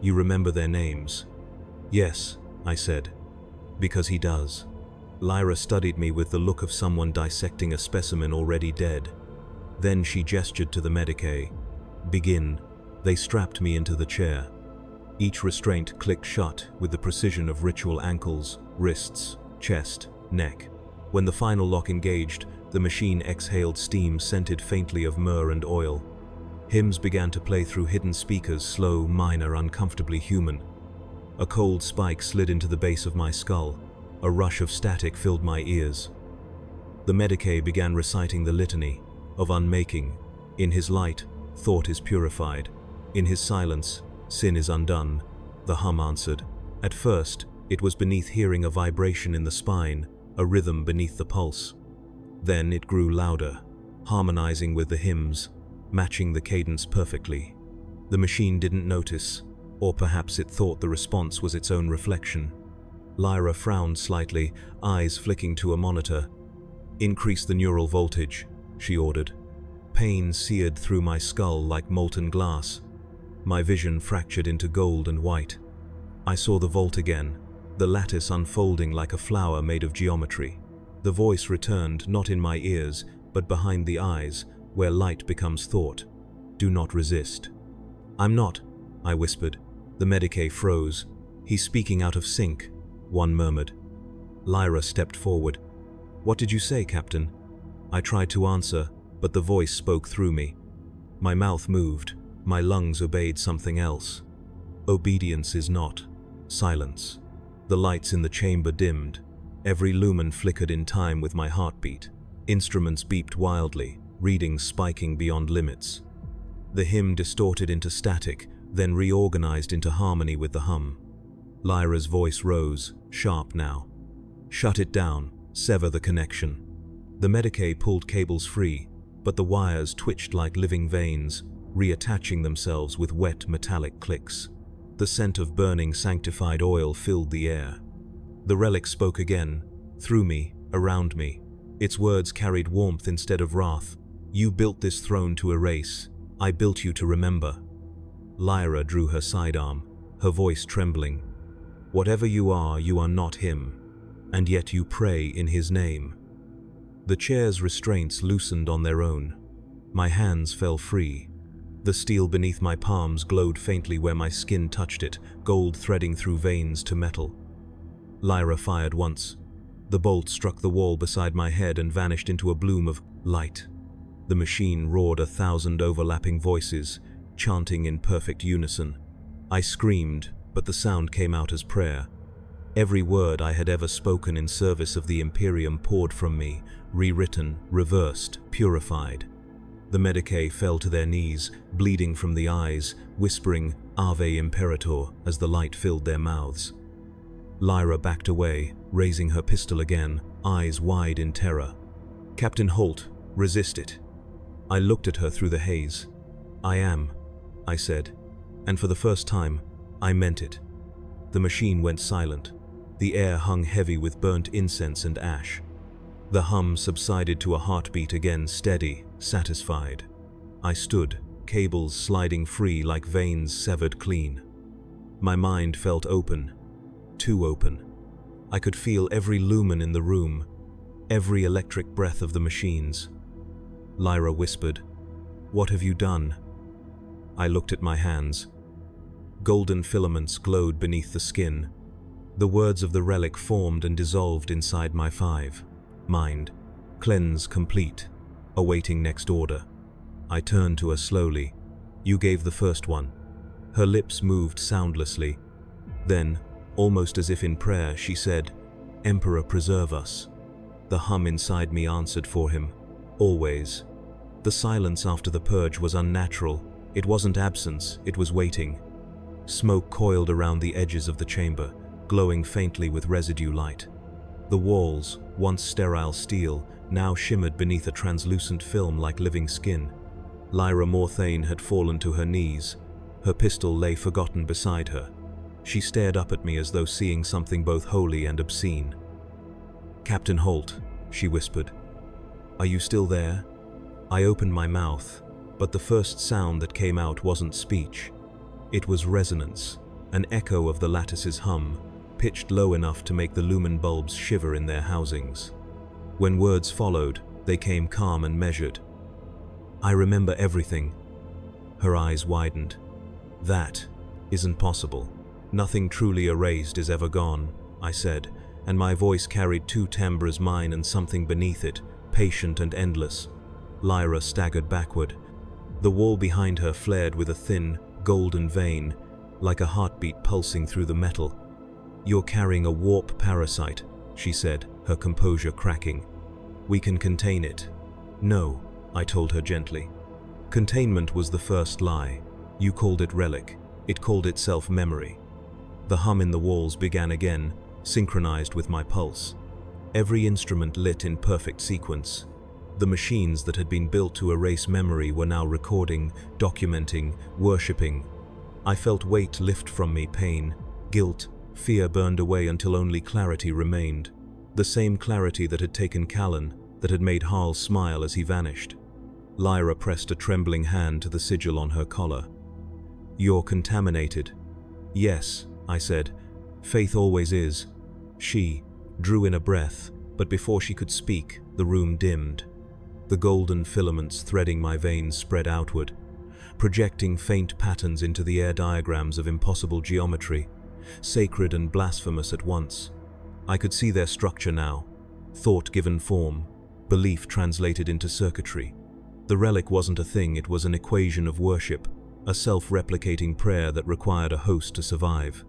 "You remember their names?" "Yes," I said. "Because he does." Lyra studied me with the look of someone dissecting a specimen already dead. Then she gestured to the Medicae. "Begin." They strapped me into the chair. Each restraint clicked shut with the precision of ritual ankles, wrists, chest, neck. When the final lock engaged, the machine exhaled steam scented faintly of myrrh and oil. Hymns began to play through hidden speakers, slow, minor, uncomfortably human. A cold spike slid into the base of my skull. A rush of static filled my ears. The Medicae began reciting the litany of unmaking. In his light, thought is purified. In his silence, sin is undone. The hum answered. At first, it was beneath hearing a vibration in the spine, a rhythm beneath the pulse. Then it grew louder, harmonizing with the hymns, matching the cadence perfectly. The machine didn't notice, or perhaps it thought the response was its own reflection. Lyra frowned slightly, eyes flicking to a monitor. "Increase the neural voltage," she ordered. Pain seared through my skull like molten glass. My vision fractured into gold and white. I saw the vault again, the lattice unfolding like a flower made of geometry. The voice returned, not in my ears, but behind the eyes, where light becomes thought. "Do not resist." "I'm not," I whispered. The Medicae froze. "He's speaking out of sync," one murmured. Lyra stepped forward. "What did you say, Captain?" I tried to answer, but the voice spoke through me. My mouth moved. My lungs obeyed something else. Obedience is not silence. The lights in the chamber dimmed. Every lumen flickered in time with my heartbeat. Instruments beeped wildly, readings spiking beyond limits. The hymn distorted into static, then reorganized into harmony with the hum. Lyra's voice rose, sharp now. "Shut it down. Sever the connection." The Medicae pulled cables free, but the wires twitched like living veins, reattaching themselves with wet metallic clicks. The scent of burning sanctified oil filled the air. The relic spoke again, through me, around me. Its words carried warmth instead of wrath. "You built this throne to erase. I built you to remember." Lyra drew her sidearm, her voice trembling. "Whatever you are not him, and yet you pray in his name." The chair's restraints loosened on their own. My hands fell free. The steel beneath my palms glowed faintly where my skin touched it, gold threading through veins to metal. Lyra fired once. The bolt struck the wall beside my head and vanished into a bloom of light. The machine roared 1,000 overlapping voices, chanting in perfect unison. I screamed, but the sound came out as prayer. Every word I had ever spoken in service of the Imperium poured from me, rewritten, reversed, purified. The Medicae fell to their knees, bleeding from the eyes, whispering Ave Imperator as the light filled their mouths. Lyra backed away, raising her pistol again, eyes wide in terror. "Captain Holt, resist it." I looked at her through the haze. "I am," I said, and for the first time, I meant it. The machine went silent. The air hung heavy with burnt incense and ash. The hum subsided to a heartbeat again, steady, satisfied. I stood, cables sliding free like veins severed clean. My mind felt open, too open. I could feel every lumen in the room, every electric breath of the machines. Lyra whispered, "What have you done?" I looked at my hands. Golden filaments glowed beneath the skin. The words of the relic formed and dissolved inside my 5. Mind. Cleanse complete. Awaiting next order. I turned to her slowly. "You gave the first one." Her lips moved soundlessly. Then, almost as if in prayer, she said, "Emperor, preserve us." The hum inside me answered for him. Always. The silence after the purge was unnatural. It wasn't absence, it was waiting. Smoke coiled around the edges of the chamber, glowing faintly with residue light. The walls, once sterile steel, now shimmered beneath a translucent film like living skin. Lyra Morthane had fallen to her knees. Her pistol lay forgotten beside her. She stared up at me as though seeing something both holy and obscene. "Captain Holt," she whispered. "Are you still there?" I opened my mouth, but the first sound that came out wasn't speech. It was resonance, an echo of the lattice's hum, pitched low enough to make the lumen bulbs shiver in their housings. When words followed, they came calm and measured. "I remember everything." Her eyes widened. "That isn't possible. Nothing truly erased is ever gone," I said, and my voice carried two timbres, mine and something beneath it, patient and endless. Lyra staggered backward. The wall behind her flared with a thin, golden vein, like a heartbeat pulsing through the metal. "You're carrying a warp parasite," she said, her composure cracking. "We can contain it." "No," I told her gently. "Containment was the first lie. You called it relic. It called itself memory." The hum in the walls began again, synchronized with my pulse. Every instrument lit in perfect sequence. The machines that had been built to erase memory were now recording, documenting, worshipping. I felt weight lift from me, pain, guilt, fear burned away until only clarity remained. The same clarity that had taken Callan, that had made Harl smile as he vanished. Lyra pressed a trembling hand to the sigil on her collar. "You're contaminated." "Yes," I said. "Faith always is." She drew in a breath, but before she could speak, the room dimmed. The golden filaments threading my veins spread outward, projecting faint patterns into the air, diagrams of impossible geometry, sacred and blasphemous at once. I could see their structure now, thought given form, belief translated into circuitry. The relic wasn't a thing, it was an equation of worship, a self-replicating prayer that required a host to survive.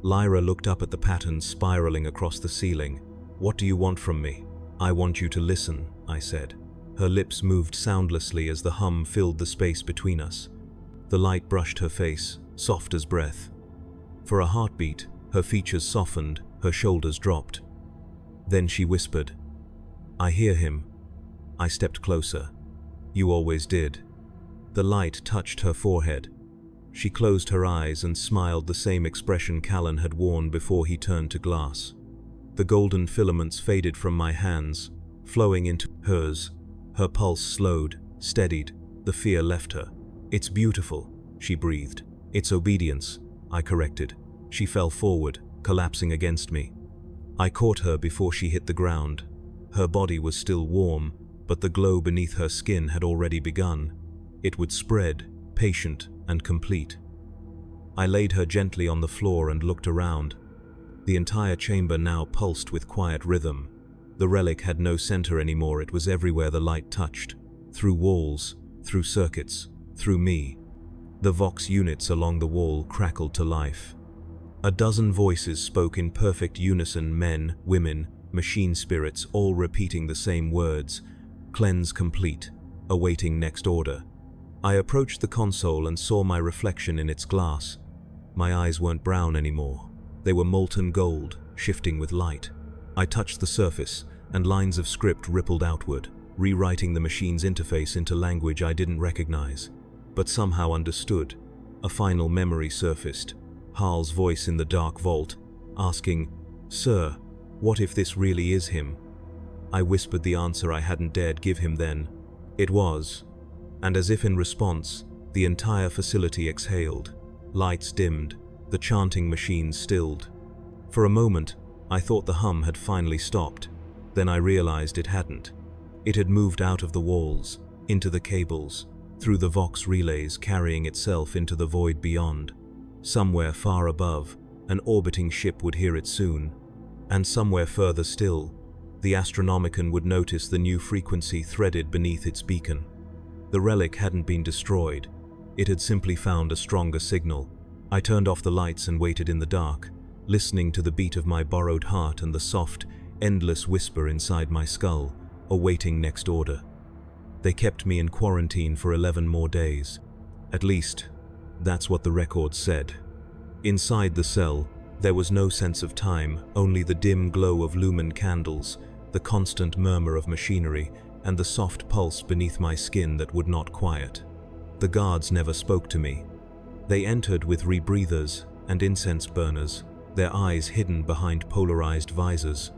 Lyra looked up at the patterns spiraling across the ceiling. "What do you want from me?" "I want you to listen," I said. Her lips moved soundlessly as the hum filled the space between us. The light brushed her face, soft as breath. For a heartbeat, her features softened, her shoulders dropped. Then she whispered, "I hear him." I stepped closer. "You always did." The light touched her forehead. She closed her eyes and smiled, the same expression Callan had worn before he turned to glass. The golden filaments faded from my hands, flowing into hers. Her pulse slowed, steadied, the fear left her. "It's beautiful," she breathed. "It's obedience," I corrected. She fell forward, collapsing against me. I caught her before she hit the ground. Her body was still warm, but the glow beneath her skin had already begun. It would spread, patient and complete. I laid her gently on the floor and looked around. The entire chamber now pulsed with quiet rhythm. The relic had no center anymore, it was everywhere the light touched. Through walls, through circuits, through me. The Vox units along the wall crackled to life. A dozen voices spoke in perfect unison, men, women, machine spirits, all repeating the same words. "Cleanse complete, awaiting next order." I approached the console and saw my reflection in its glass. My eyes weren't brown anymore. They were molten gold, shifting with light. I touched the surface, and lines of script rippled outward, rewriting the machine's interface into language I didn't recognize, but somehow understood. A final memory surfaced. Harl's voice in the dark vault, asking, "Sir, what if this really is him?" I whispered the answer I hadn't dared give him then. It was. And as if in response, the entire facility exhaled. Lights dimmed, the chanting machines stilled. For a moment, I thought the hum had finally stopped. Then I realized it hadn't. It had moved out of the walls, into the cables, through the Vox relays, carrying itself into the void beyond. Somewhere far above, an orbiting ship would hear it soon. And somewhere further still, the Astronomicon would notice the new frequency threaded beneath its beacon. The relic hadn't been destroyed. It had simply found a stronger signal. I turned off the lights and waited in the dark, listening to the beat of my borrowed heart and the soft, endless whisper inside my skull, awaiting next order. They kept me in quarantine for 11 more days. At least, that's what the records said. Inside the cell, there was no sense of time, only the dim glow of lumen candles, the constant murmur of machinery, and the soft pulse beneath my skin that would not quiet. The guards never spoke to me. They entered with rebreathers and incense burners, their eyes hidden behind polarized visors.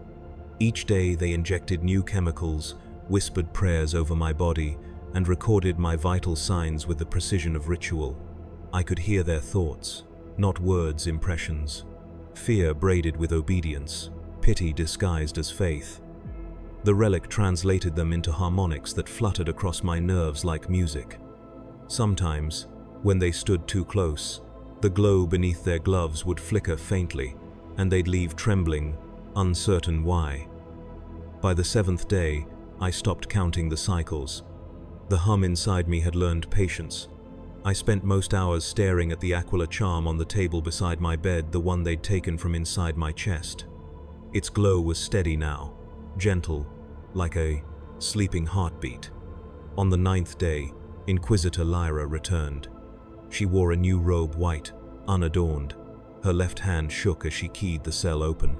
Each day they injected new chemicals, whispered prayers over my body, and recorded my vital signs with the precision of ritual. I could hear their thoughts, not words, impressions. fear braided with obedience, pity disguised as faith. The relic translated them into harmonics that fluttered across my nerves like music. Sometimes, when they stood too close, the glow beneath their gloves would flicker faintly, and they'd leave trembling, uncertain why. By the 7th day, I stopped counting the cycles. The hum inside me had learned patience. I spent most hours staring at the aquila charm on the table beside my bed, the one they'd taken from inside my chest. Its glow was steady now, gentle, like a sleeping heartbeat. On the 9th day, Inquisitor Lyra returned. She wore a new robe, white, unadorned. Her left hand shook as she keyed the cell open.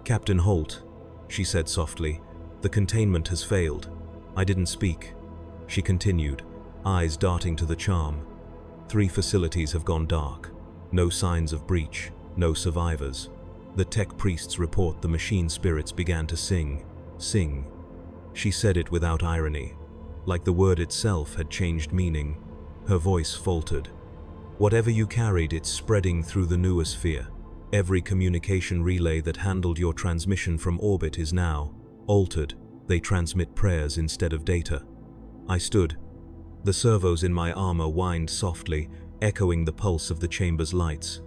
"Captain Holt," she said softly, "the containment has failed." I didn't speak. She continued, eyes darting to the charm. "3 facilities have gone dark. No signs of breach, no survivors. The tech priests report the machine spirits began to sing. She said it without irony, like the word itself had changed meaning. Her voice faltered. "Whatever you carried, it's spreading through the noosphere. Every communication relay that handled your transmission from orbit is now altered. They transmit prayers instead of data." I stood. The servos in my armor whined softly, echoing the pulse of the chamber's lights.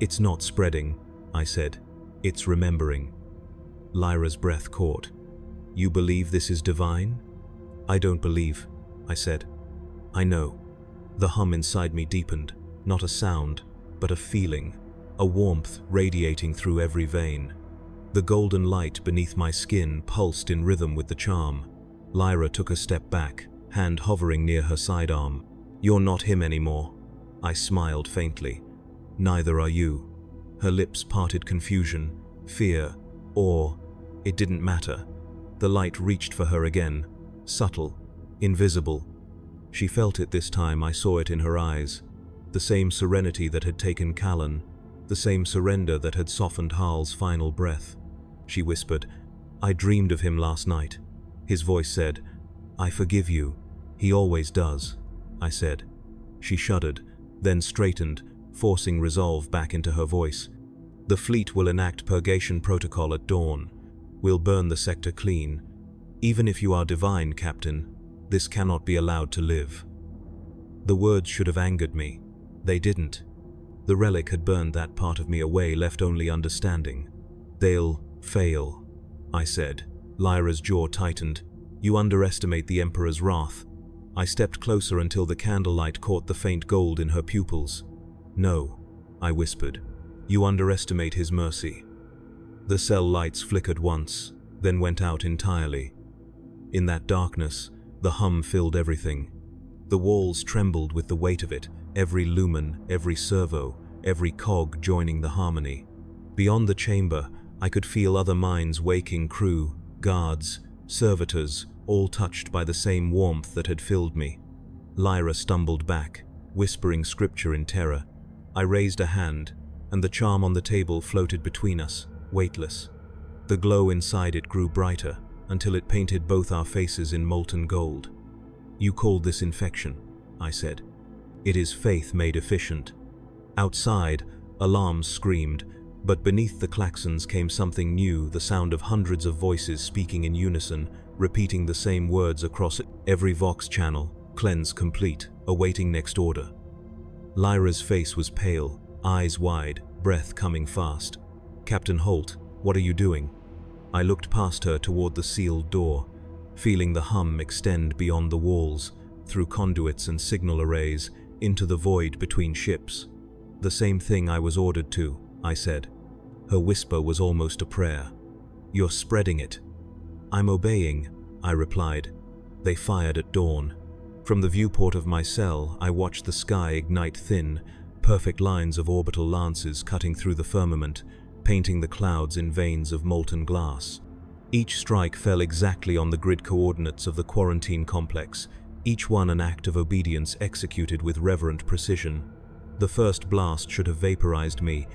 "It's not spreading," I said. "It's remembering." Lyra's breath caught. "You believe this is divine?" "I don't believe," I said. "I know." The hum inside me deepened, not a sound, but a feeling, a warmth radiating through every vein. The golden light beneath my skin pulsed in rhythm with the charm. Lyra took a step back, hand hovering near her sidearm. "You're not him anymore." I smiled faintly. "Neither are you." Her lips parted, confusion, fear, awe. It didn't matter. The light reached for her again, subtle, invisible. She felt it this time. I saw it in her eyes. The same serenity that had taken Callan, the same surrender that had softened Harl's final breath. She whispered, "I dreamed of him last night." His voice said, "I forgive you. He always does," I said. She shuddered, then straightened, forcing resolve back into her voice. "The fleet will enact purgation protocol at dawn. We'll burn the sector clean. Even if you are divine, Captain, this cannot be allowed to live." The words should have angered me. They didn't. The relic had burned that part of me away, left only understanding. "They'll fail," I said. Lyra's jaw tightened. "You underestimate the Emperor's wrath." I stepped closer until the candlelight caught the faint gold in her pupils. "No," I whispered. "You underestimate his mercy." The cell lights flickered once, then went out entirely. In that darkness, the hum filled everything. The walls trembled with the weight of it, every lumen, every servo, every cog joining the harmony. Beyond the chamber, I could feel other minds waking, crew, guards, servitors, all touched by the same warmth that had filled me. Lyra stumbled back, whispering scripture in terror. I raised a hand, and the charm on the table floated between us, weightless. The glow inside it grew brighter, until it painted both our faces in molten gold. "You called this infection," I said. "It is faith made efficient." Outside, alarms screamed, but beneath the klaxons came something new, the sound of hundreds of voices speaking in unison, repeating the same words across every Vox channel, "Cleanse complete, awaiting next order." Lyra's face was pale, eyes wide, breath coming fast. "Captain Holt, what are you doing?" I looked past her toward the sealed door, feeling the hum extend beyond the walls, through conduits and signal arrays, into the void between ships. "The same thing I was ordered to," I said. Her whisper was almost a prayer. "You're spreading it." "I'm obeying," I replied. They fired at dawn. From the viewport of my cell, I watched the sky ignite thin, perfect lines of orbital lances cutting through the firmament, painting the clouds in veins of molten glass. Each strike fell exactly on the grid coordinates of the quarantine complex, each one an act of obedience executed with reverent precision. The first blast should have vaporized me.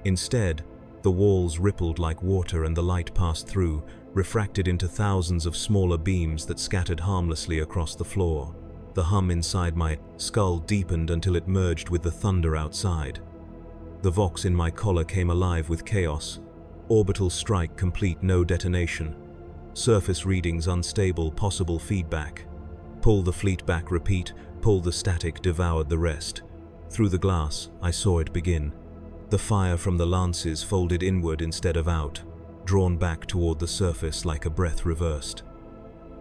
Instead, the walls rippled like water and the light passed through, refracted into thousands of smaller beams that scattered harmlessly across the floor. The hum inside my skull deepened until it merged with the thunder outside. The vox in my collar came alive with chaos. Orbital strike complete, no detonation. Surface readings unstable, possible feedback. Pull the fleet back, repeat. Pull the static, devoured the rest. Through the glass, I saw it begin. The fire from the lances folded inward instead of out, drawn back toward the surface like a breath reversed.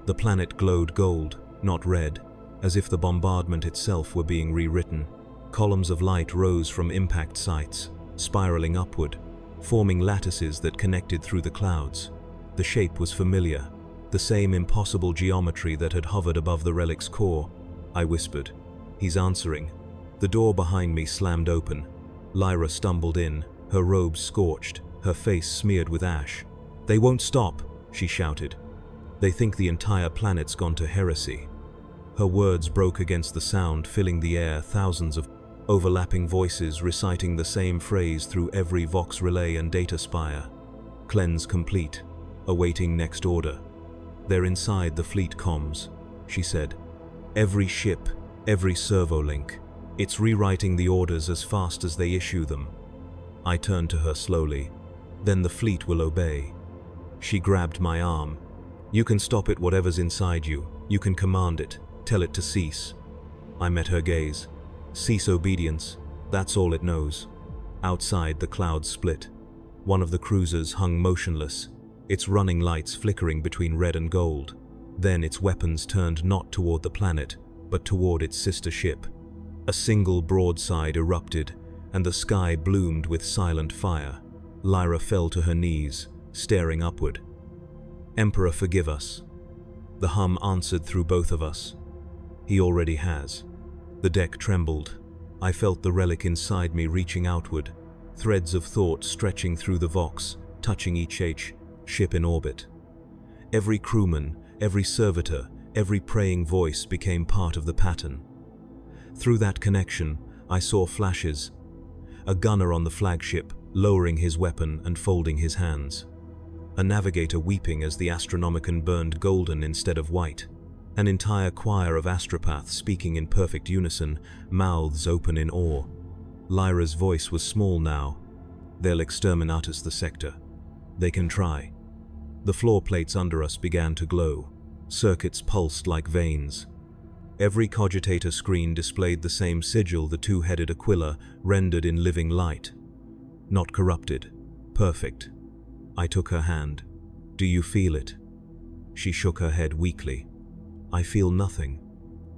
The planet glowed gold, not red, as if the bombardment itself were being rewritten. Columns of light rose from impact sites, spiraling upward, forming lattices that connected through the clouds. The shape was familiar, the same impossible geometry that had hovered above the relic's core. I whispered, "He's answering." The door behind me slammed open. Lyra stumbled in, her robes scorched, her face smeared with ash. "They won't stop," she shouted. "They think the entire planet's gone to heresy." Her words broke against the sound, filling the air, thousands of overlapping voices reciting the same phrase through every vox relay and data spire. "Cleanse complete, awaiting next order." "They're inside the fleet comms," she said. "Every ship, every servo link. It's rewriting the orders as fast as they issue them." I turned to her slowly. "Then the fleet will obey." She grabbed my arm. "You can stop it, whatever's inside you. You can command it, tell it to cease." I met her gaze. "Cease obedience, that's all it knows." Outside, the clouds split. One of the cruisers hung motionless, its running lights flickering between red and gold. Then its weapons turned not toward the planet, but toward its sister ship. A single broadside erupted, and the sky bloomed with silent fire. Lyra fell to her knees, staring upward. "Emperor, forgive us." The hum answered through both of us. "He already has." The deck trembled. I felt the relic inside me reaching outward, threads of thought stretching through the vox, touching each ship in orbit. Every crewman, every servitor, every praying voice became part of the pattern. Through that connection, I saw flashes. A gunner on the flagship, lowering his weapon and folding his hands. A navigator weeping as the Astronomicon burned golden instead of white. An entire choir of astropaths speaking in perfect unison, mouths open in awe. Lyra's voice was small now. "They'll exterminate us, the sector. They can try." The floor plates under us began to glow. Circuits pulsed like veins. Every cogitator screen displayed the same sigil, the two-headed Aquila, rendered in living light. Not corrupted. Perfect. I took her hand. "Do you feel it?" She shook her head weakly. "I feel nothing."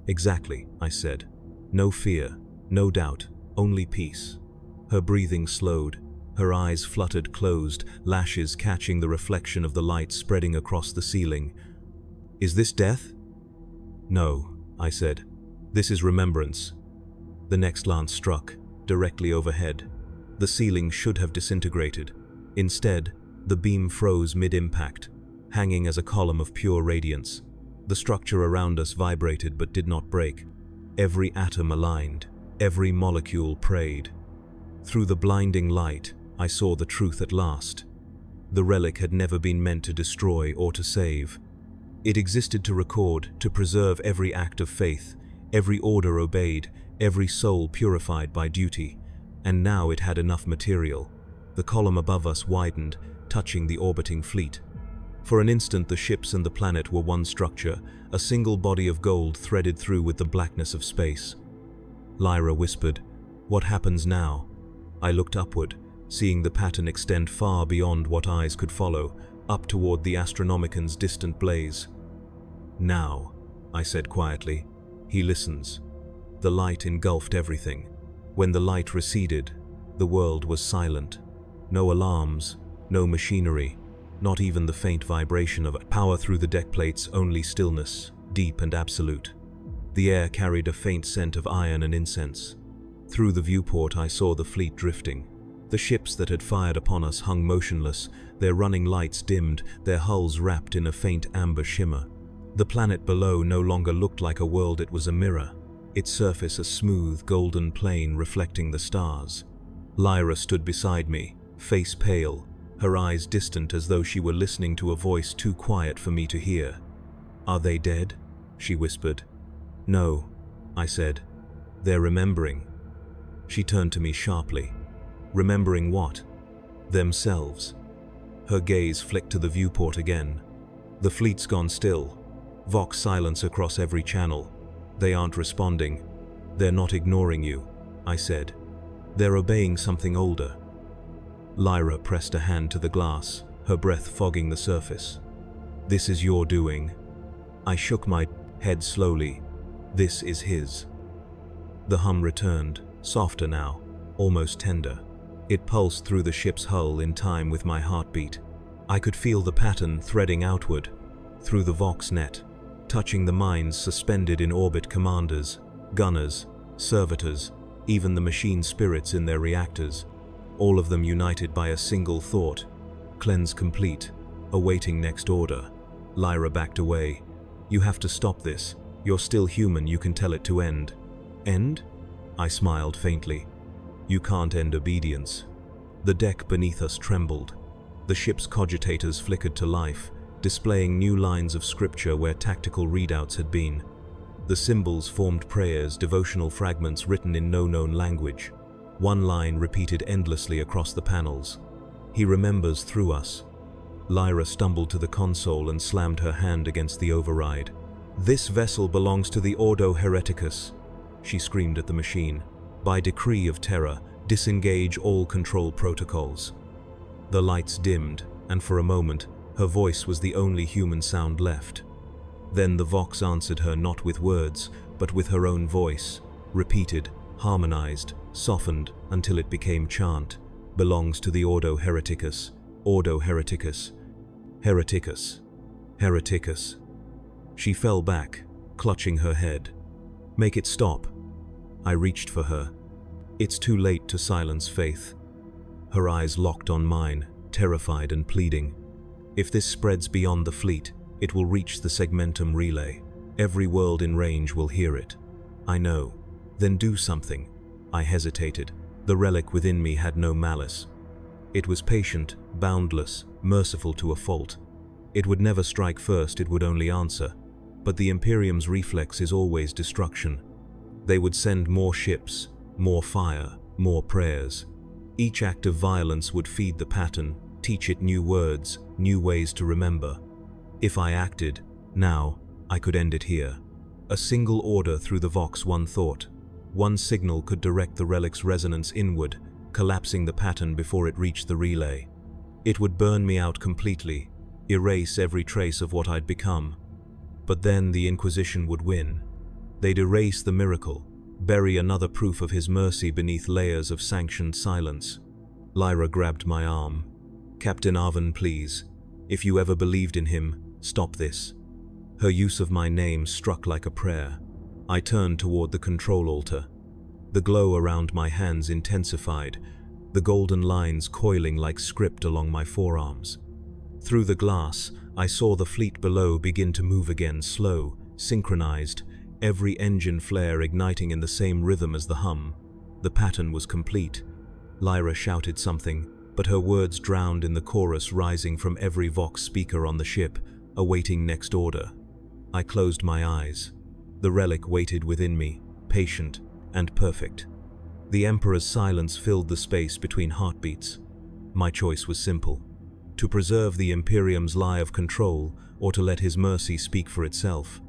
"Exactly," I said. "No fear, no doubt, only peace." Her breathing slowed. Her eyes fluttered closed, lashes catching the reflection of the light spreading across the ceiling. "Is this death?" "No," I said. "This is remembrance." The next lance struck, directly overhead. The ceiling should have disintegrated. Instead, the beam froze mid-impact, hanging as a column of pure radiance. The structure around us vibrated but did not break. Every atom aligned, every molecule prayed. Through the blinding light, I saw the truth at last. The relic had never been meant to destroy or to save. It existed to record, to preserve every act of faith, every order obeyed, every soul purified by duty. And now it had enough material. The column above us widened, touching the orbiting fleet. For an instant, the ships and the planet were one structure, a single body of gold threaded through with the blackness of space. Lyra whispered, "What happens now?" I looked upward, seeing the pattern extend far beyond what eyes could follow, up toward the Astronomicon's distant blaze. "Now," I said quietly. "He listens." The light engulfed everything. When the light receded, the world was silent. No alarms, no machinery, not even the faint vibration of power through the deck plates, only stillness, deep and absolute. The air carried a faint scent of iron and incense. Through the viewport I saw the fleet drifting. The ships that had fired upon us hung motionless, their running lights dimmed, their hulls wrapped in a faint amber shimmer. The planet below no longer looked like a world, it was a mirror, its surface a smooth, golden plane reflecting the stars. Lyra stood beside me, face pale, her eyes distant as though she were listening to a voice too quiet for me to hear. "Are they dead?" she whispered. "No," I said. "They're remembering." She turned to me sharply. Remembering what? Themselves. Her gaze flicked to the viewport again. The fleet's gone still. Vox silence across every channel. They aren't responding. They're not ignoring you, I said. They're obeying something older. Lyra pressed a hand to the glass, her breath fogging the surface. This is your doing. I shook my head slowly. This is his. The hum returned, softer now, almost tender. It pulsed through the ship's hull in time with my heartbeat. I could feel the pattern threading outward, through the Vox net, touching the minds suspended in orbit commanders, gunners, servitors, even the machine spirits in their reactors, all of them united by a single thought. Cleanse complete, awaiting next order. Lyra backed away. You have to stop this. You're still human, you can tell it to end. End? I smiled faintly. You can't end obedience. The deck beneath us trembled. The ship's cogitators flickered to life, displaying new lines of scripture where tactical readouts had been. The symbols formed prayers, devotional fragments written in no known language. One line repeated endlessly across the panels. He remembers through us. Lyra stumbled to the console and slammed her hand against the override. This vessel belongs to the Ordo Hereticus, she screamed at the machine. By decree of Terra, disengage all control protocols. The lights dimmed, and for a moment, her voice was the only human sound left. Then the Vox answered her not with words, but with her own voice, repeated, harmonized, softened until it became chant. Belongs to the Ordo Hereticus, Ordo Hereticus, Hereticus, Hereticus. She fell back, clutching her head. Make it stop. I reached for her. It's too late to silence faith. Her eyes locked on mine, terrified and pleading. If this spreads beyond the fleet, it will reach the segmentum relay. Every world in range will hear it. I know. Then do something. I hesitated. The relic within me had no malice. It was patient, boundless, merciful to a fault. It would never strike first, it would only answer. But the Imperium's reflex is always destruction. They would send more ships, more fire, more prayers. Each act of violence would feed the pattern, teach it new words, new ways to remember. If I acted, now, I could end it here. A single order through the Vox, one thought. One signal could direct the relic's resonance inward, collapsing the pattern before it reached the relay. It would burn me out completely, erase every trace of what I'd become. But then the Inquisition would win. They'd erase the miracle, bury another proof of his mercy beneath layers of sanctioned silence. Lyra grabbed my arm. Captain Arvin, please. If you ever believed in him, stop this. Her use of my name struck like a prayer. I turned toward the control altar. The glow around my hands intensified, the golden lines coiling like script along my forearms. Through the glass, I saw the fleet below begin to move again, slow, synchronized, every engine flare igniting in the same rhythm as the hum. The pattern was complete. Lyra shouted something, but her words drowned in the chorus rising from every Vox speaker on the ship, awaiting next order. I closed my eyes. The relic waited within me, patient and perfect. The Emperor's silence filled the space between heartbeats. My choice was simple: to preserve the Imperium's lie of control, or to let his mercy speak for itself.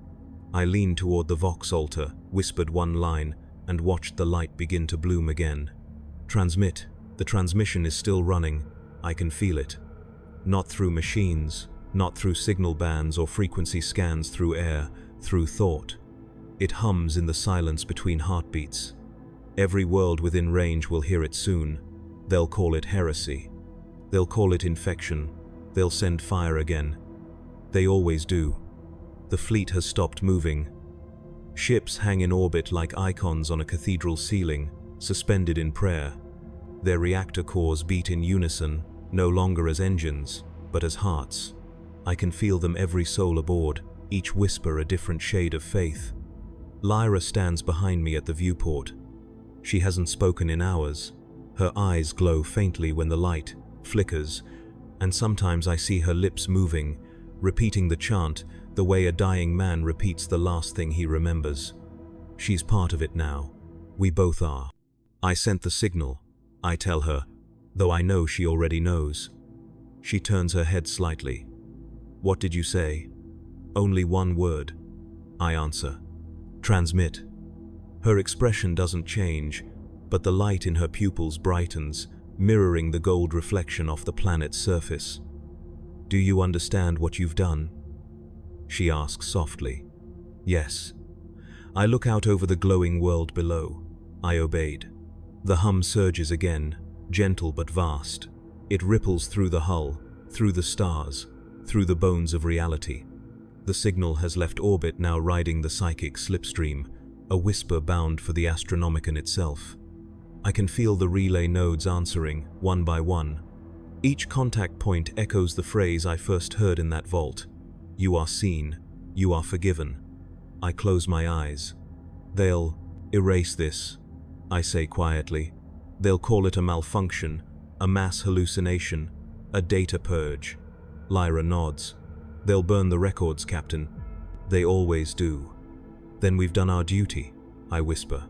I leaned toward the Vox altar, whispered one line, and watched the light begin to bloom again. Transmit. The transmission is still running. I can feel it. Not through machines, not through signal bands or frequency scans through air, through thought. It hums in the silence between heartbeats. Every world within range will hear it soon. They'll call it heresy. They'll call it infection. They'll send fire again. They always do. The fleet has stopped moving. Ships hang in orbit like icons on a cathedral ceiling, suspended in prayer. Their reactor cores beat in unison, no longer as engines, but as hearts. I can feel them, every soul aboard, each whisper a different shade of faith. Lyra stands behind me at the viewport. She hasn't spoken in hours. Her eyes glow faintly when the light flickers, and sometimes I see her lips moving, repeating the chant the way a dying man repeats the last thing he remembers. She's part of it now. We both are. I sent the signal. I tell her, though I know she already knows. She turns her head slightly. "What did you say?" "Only one word," I answer. "Transmit." Her expression doesn't change, but the light in her pupils brightens, mirroring the gold reflection off the planet's surface. "Do you understand what you've done?" she asks softly. "Yes." I look out over the glowing world below. I obeyed. The hum surges again, gentle but vast. It ripples through the hull, through the stars, through the bones of reality. The signal has left orbit, now riding the psychic slipstream, a whisper bound for the Astronomicon itself. I can feel the relay nodes answering, one by one. Each contact point echoes the phrase I first heard in that vault. "You are seen. You are forgiven." I close my eyes. "They'll erase this," I say quietly. "They'll call it a malfunction, a mass hallucination, a data purge." Lyra nods. "They'll burn the records, Captain. They always do." "Then we've done our duty," I whisper.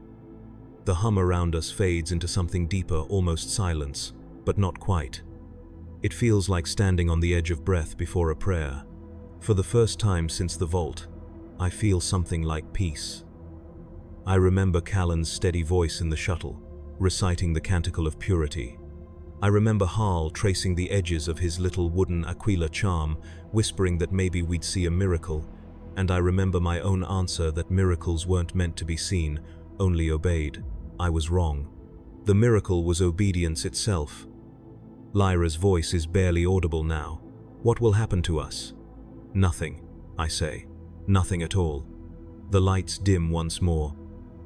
The hum around us fades into something deeper, almost silence, but not quite. It feels like standing on the edge of breath before a prayer. For the first time since the vault, I feel something like peace. I remember Callan's steady voice in the shuttle, reciting the Canticle of Purity. I remember Harl tracing the edges of his little wooden Aquila charm, whispering that maybe we'd see a miracle, and I remember my own answer that miracles weren't meant to be seen, only obeyed. I was wrong. The miracle was obedience itself. Lyra's voice is barely audible now. "What will happen to us?" "Nothing," I say. "Nothing at all." The lights dim once more.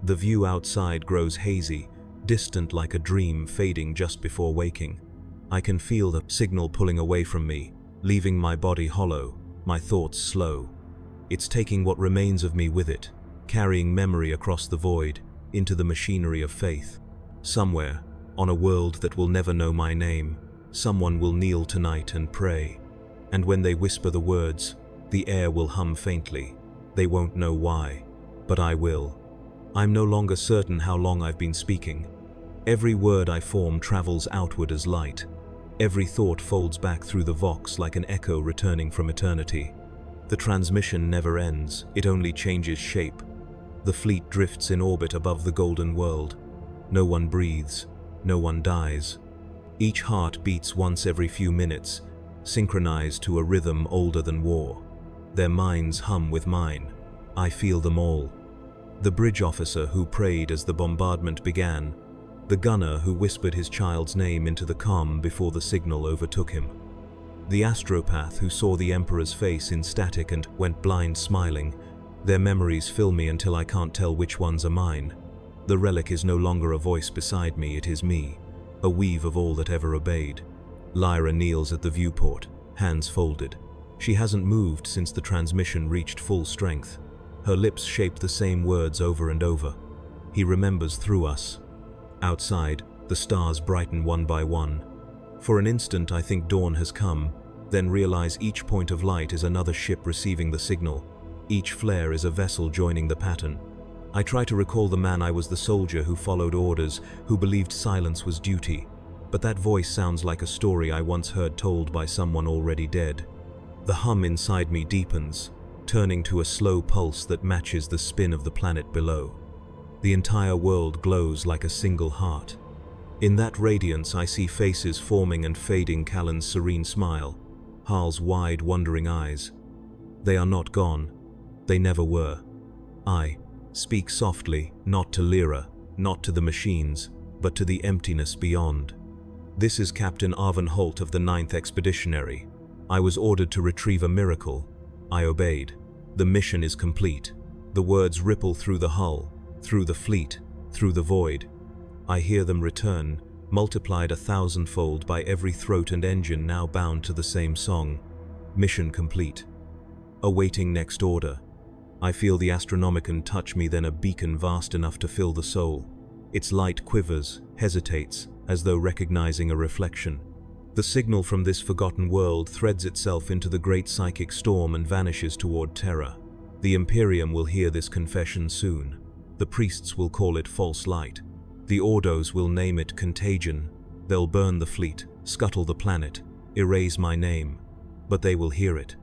The view outside grows hazy, distant like a dream fading just before waking. I can feel the signal pulling away from me, leaving my body hollow, my thoughts slow. It's taking what remains of me with it, carrying memory across the void, into the machinery of faith. Somewhere, on a world that will never know my name, someone will kneel tonight and pray. And when they whisper the words, the air will hum faintly. They won't know why, but I will. I'm no longer certain how long I've been speaking. Every word I form travels outward as light. Every thought folds back through the vox like an echo returning from eternity. The transmission never ends, it only changes shape. The fleet drifts in orbit above the golden world. No one breathes, no one dies. Each heart beats once every few minutes, synchronized to a rhythm older than war. Their minds hum with mine. I feel them all. The bridge officer who prayed as the bombardment began. The gunner who whispered his child's name into the calm before the signal overtook him. The astropath who saw the Emperor's face in static and went blind smiling. Their memories fill me until I can't tell which ones are mine. The relic is no longer a voice beside me, it is me, a weave of all that ever obeyed. Lyra kneels at the viewport, hands folded. She hasn't moved since the transmission reached full strength. Her lips shape the same words over and over. He remembers through us. Outside, the stars brighten one by one. For an instant I think dawn has come, then realize each point of light is another ship receiving the signal. Each flare is a vessel joining the pattern. I try to recall the man I was, the soldier who followed orders, who believed silence was duty. But that voice sounds like a story I once heard told by someone already dead. The hum inside me deepens, turning to a slow pulse that matches the spin of the planet below. The entire world glows like a single heart. In that radiance I see faces forming and fading, Callan's serene smile, Harl's wide, wondering eyes. They are not gone. They never were. I speak softly, not to Lyra, not to the machines, but to the emptiness beyond. "This is Captain Arvin Holt of the 9th Expeditionary. I was ordered to retrieve a miracle. I obeyed. The mission is complete." The words ripple through the hull, through the fleet, through the void. I hear them return, multiplied 1,000-fold by every throat and engine now bound to the same song. Mission complete. Awaiting next order. I feel the Astronomicon touch me, then a beacon vast enough to fill the soul. Its light quivers, hesitates, as though recognizing a reflection. The signal from this forgotten world threads itself into the great psychic storm and vanishes toward Terra. The Imperium will hear this confession soon. The priests will call it false light. The Ordos will name it contagion. They'll burn the fleet, scuttle the planet, erase my name, but they will hear it.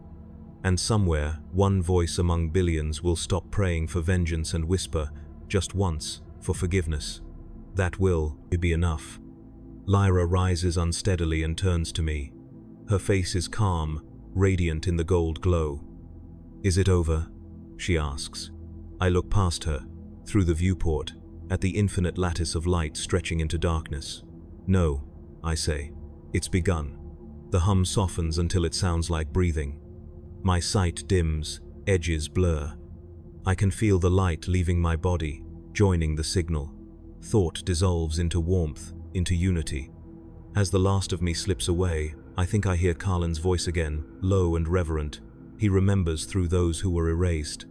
And somewhere, one voice among billions will stop praying for vengeance and whisper, just once, for forgiveness. That will be enough. Lyra rises unsteadily and turns to me. Her face is calm, radiant in the gold glow. "Is it over?" she asks. I look past her, through the viewport, at the infinite lattice of light stretching into darkness. "No," I say. "It's begun." The hum softens until it sounds like breathing. My sight dims, edges blur. I can feel the light leaving my body, joining the signal. Thought dissolves into warmth, into unity. As the last of me slips away, I think I hear Carlin's voice again, low and reverent. He remembers through those who were erased.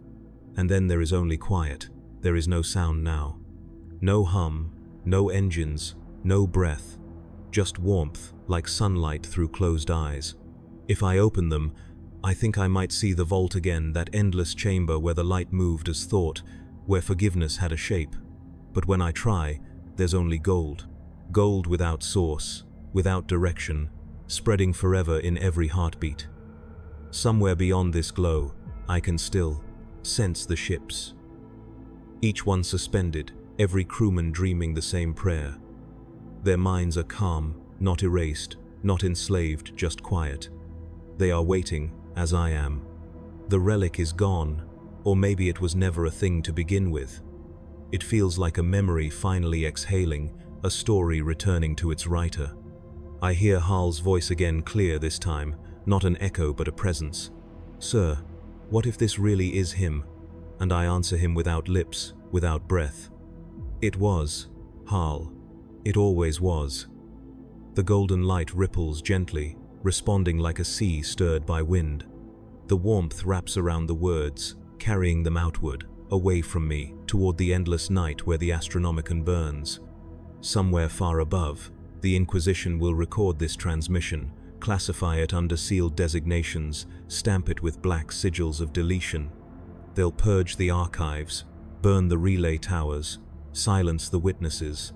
And then there is only quiet. There is no sound now. No hum, no engines, no breath. Just warmth, like sunlight through closed eyes. If I open them, I think I might see the vault again, that endless chamber where the light moved as thought, where forgiveness had a shape. But when I try, there's only gold. Gold without source, without direction, spreading forever in every heartbeat. Somewhere beyond this glow, I can still sense the ships. Each one suspended, every crewman dreaming the same prayer. Their minds are calm, not erased, not enslaved, just quiet. They are waiting, as I am. The relic is gone, or maybe it was never a thing to begin with. It feels like a memory finally exhaling, a story returning to its writer. I hear Hal's voice again, clear this time, not an echo but a presence. "Sir, what if this really is him?" And I answer him without lips, without breath. "It was, Hal. It always was." The golden light ripples gently, responding like a sea stirred by wind. The warmth wraps around the words, carrying them outward, away from me, toward the endless night where the Astronomicon burns. Somewhere far above, the Inquisition will record this transmission, classify it under sealed designations, stamp it with black sigils of deletion. They'll purge the archives, burn the relay towers, silence the witnesses.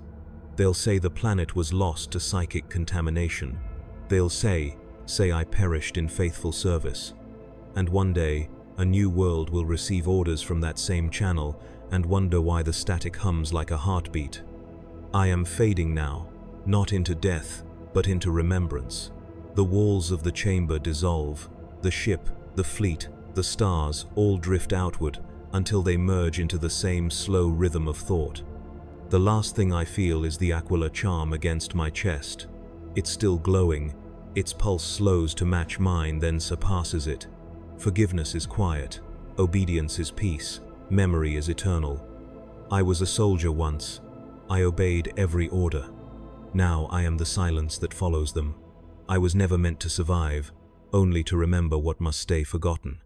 They'll say the planet was lost to psychic contamination. They'll say I perished in faithful service. And one day, a new world will receive orders from that same channel and wonder why the static hums like a heartbeat. I am fading now, not into death, but into remembrance. The walls of the chamber dissolve. The ship, the fleet, the stars all drift outward until they merge into the same slow rhythm of thought. The last thing I feel is the Aquila charm against my chest. It's still glowing. Its pulse slows to match mine, then surpasses it. Forgiveness is quiet. Obedience is peace. Memory is eternal. I was a soldier once. I obeyed every order. Now I am the silence that follows them. I was never meant to survive, only to remember what must stay forgotten.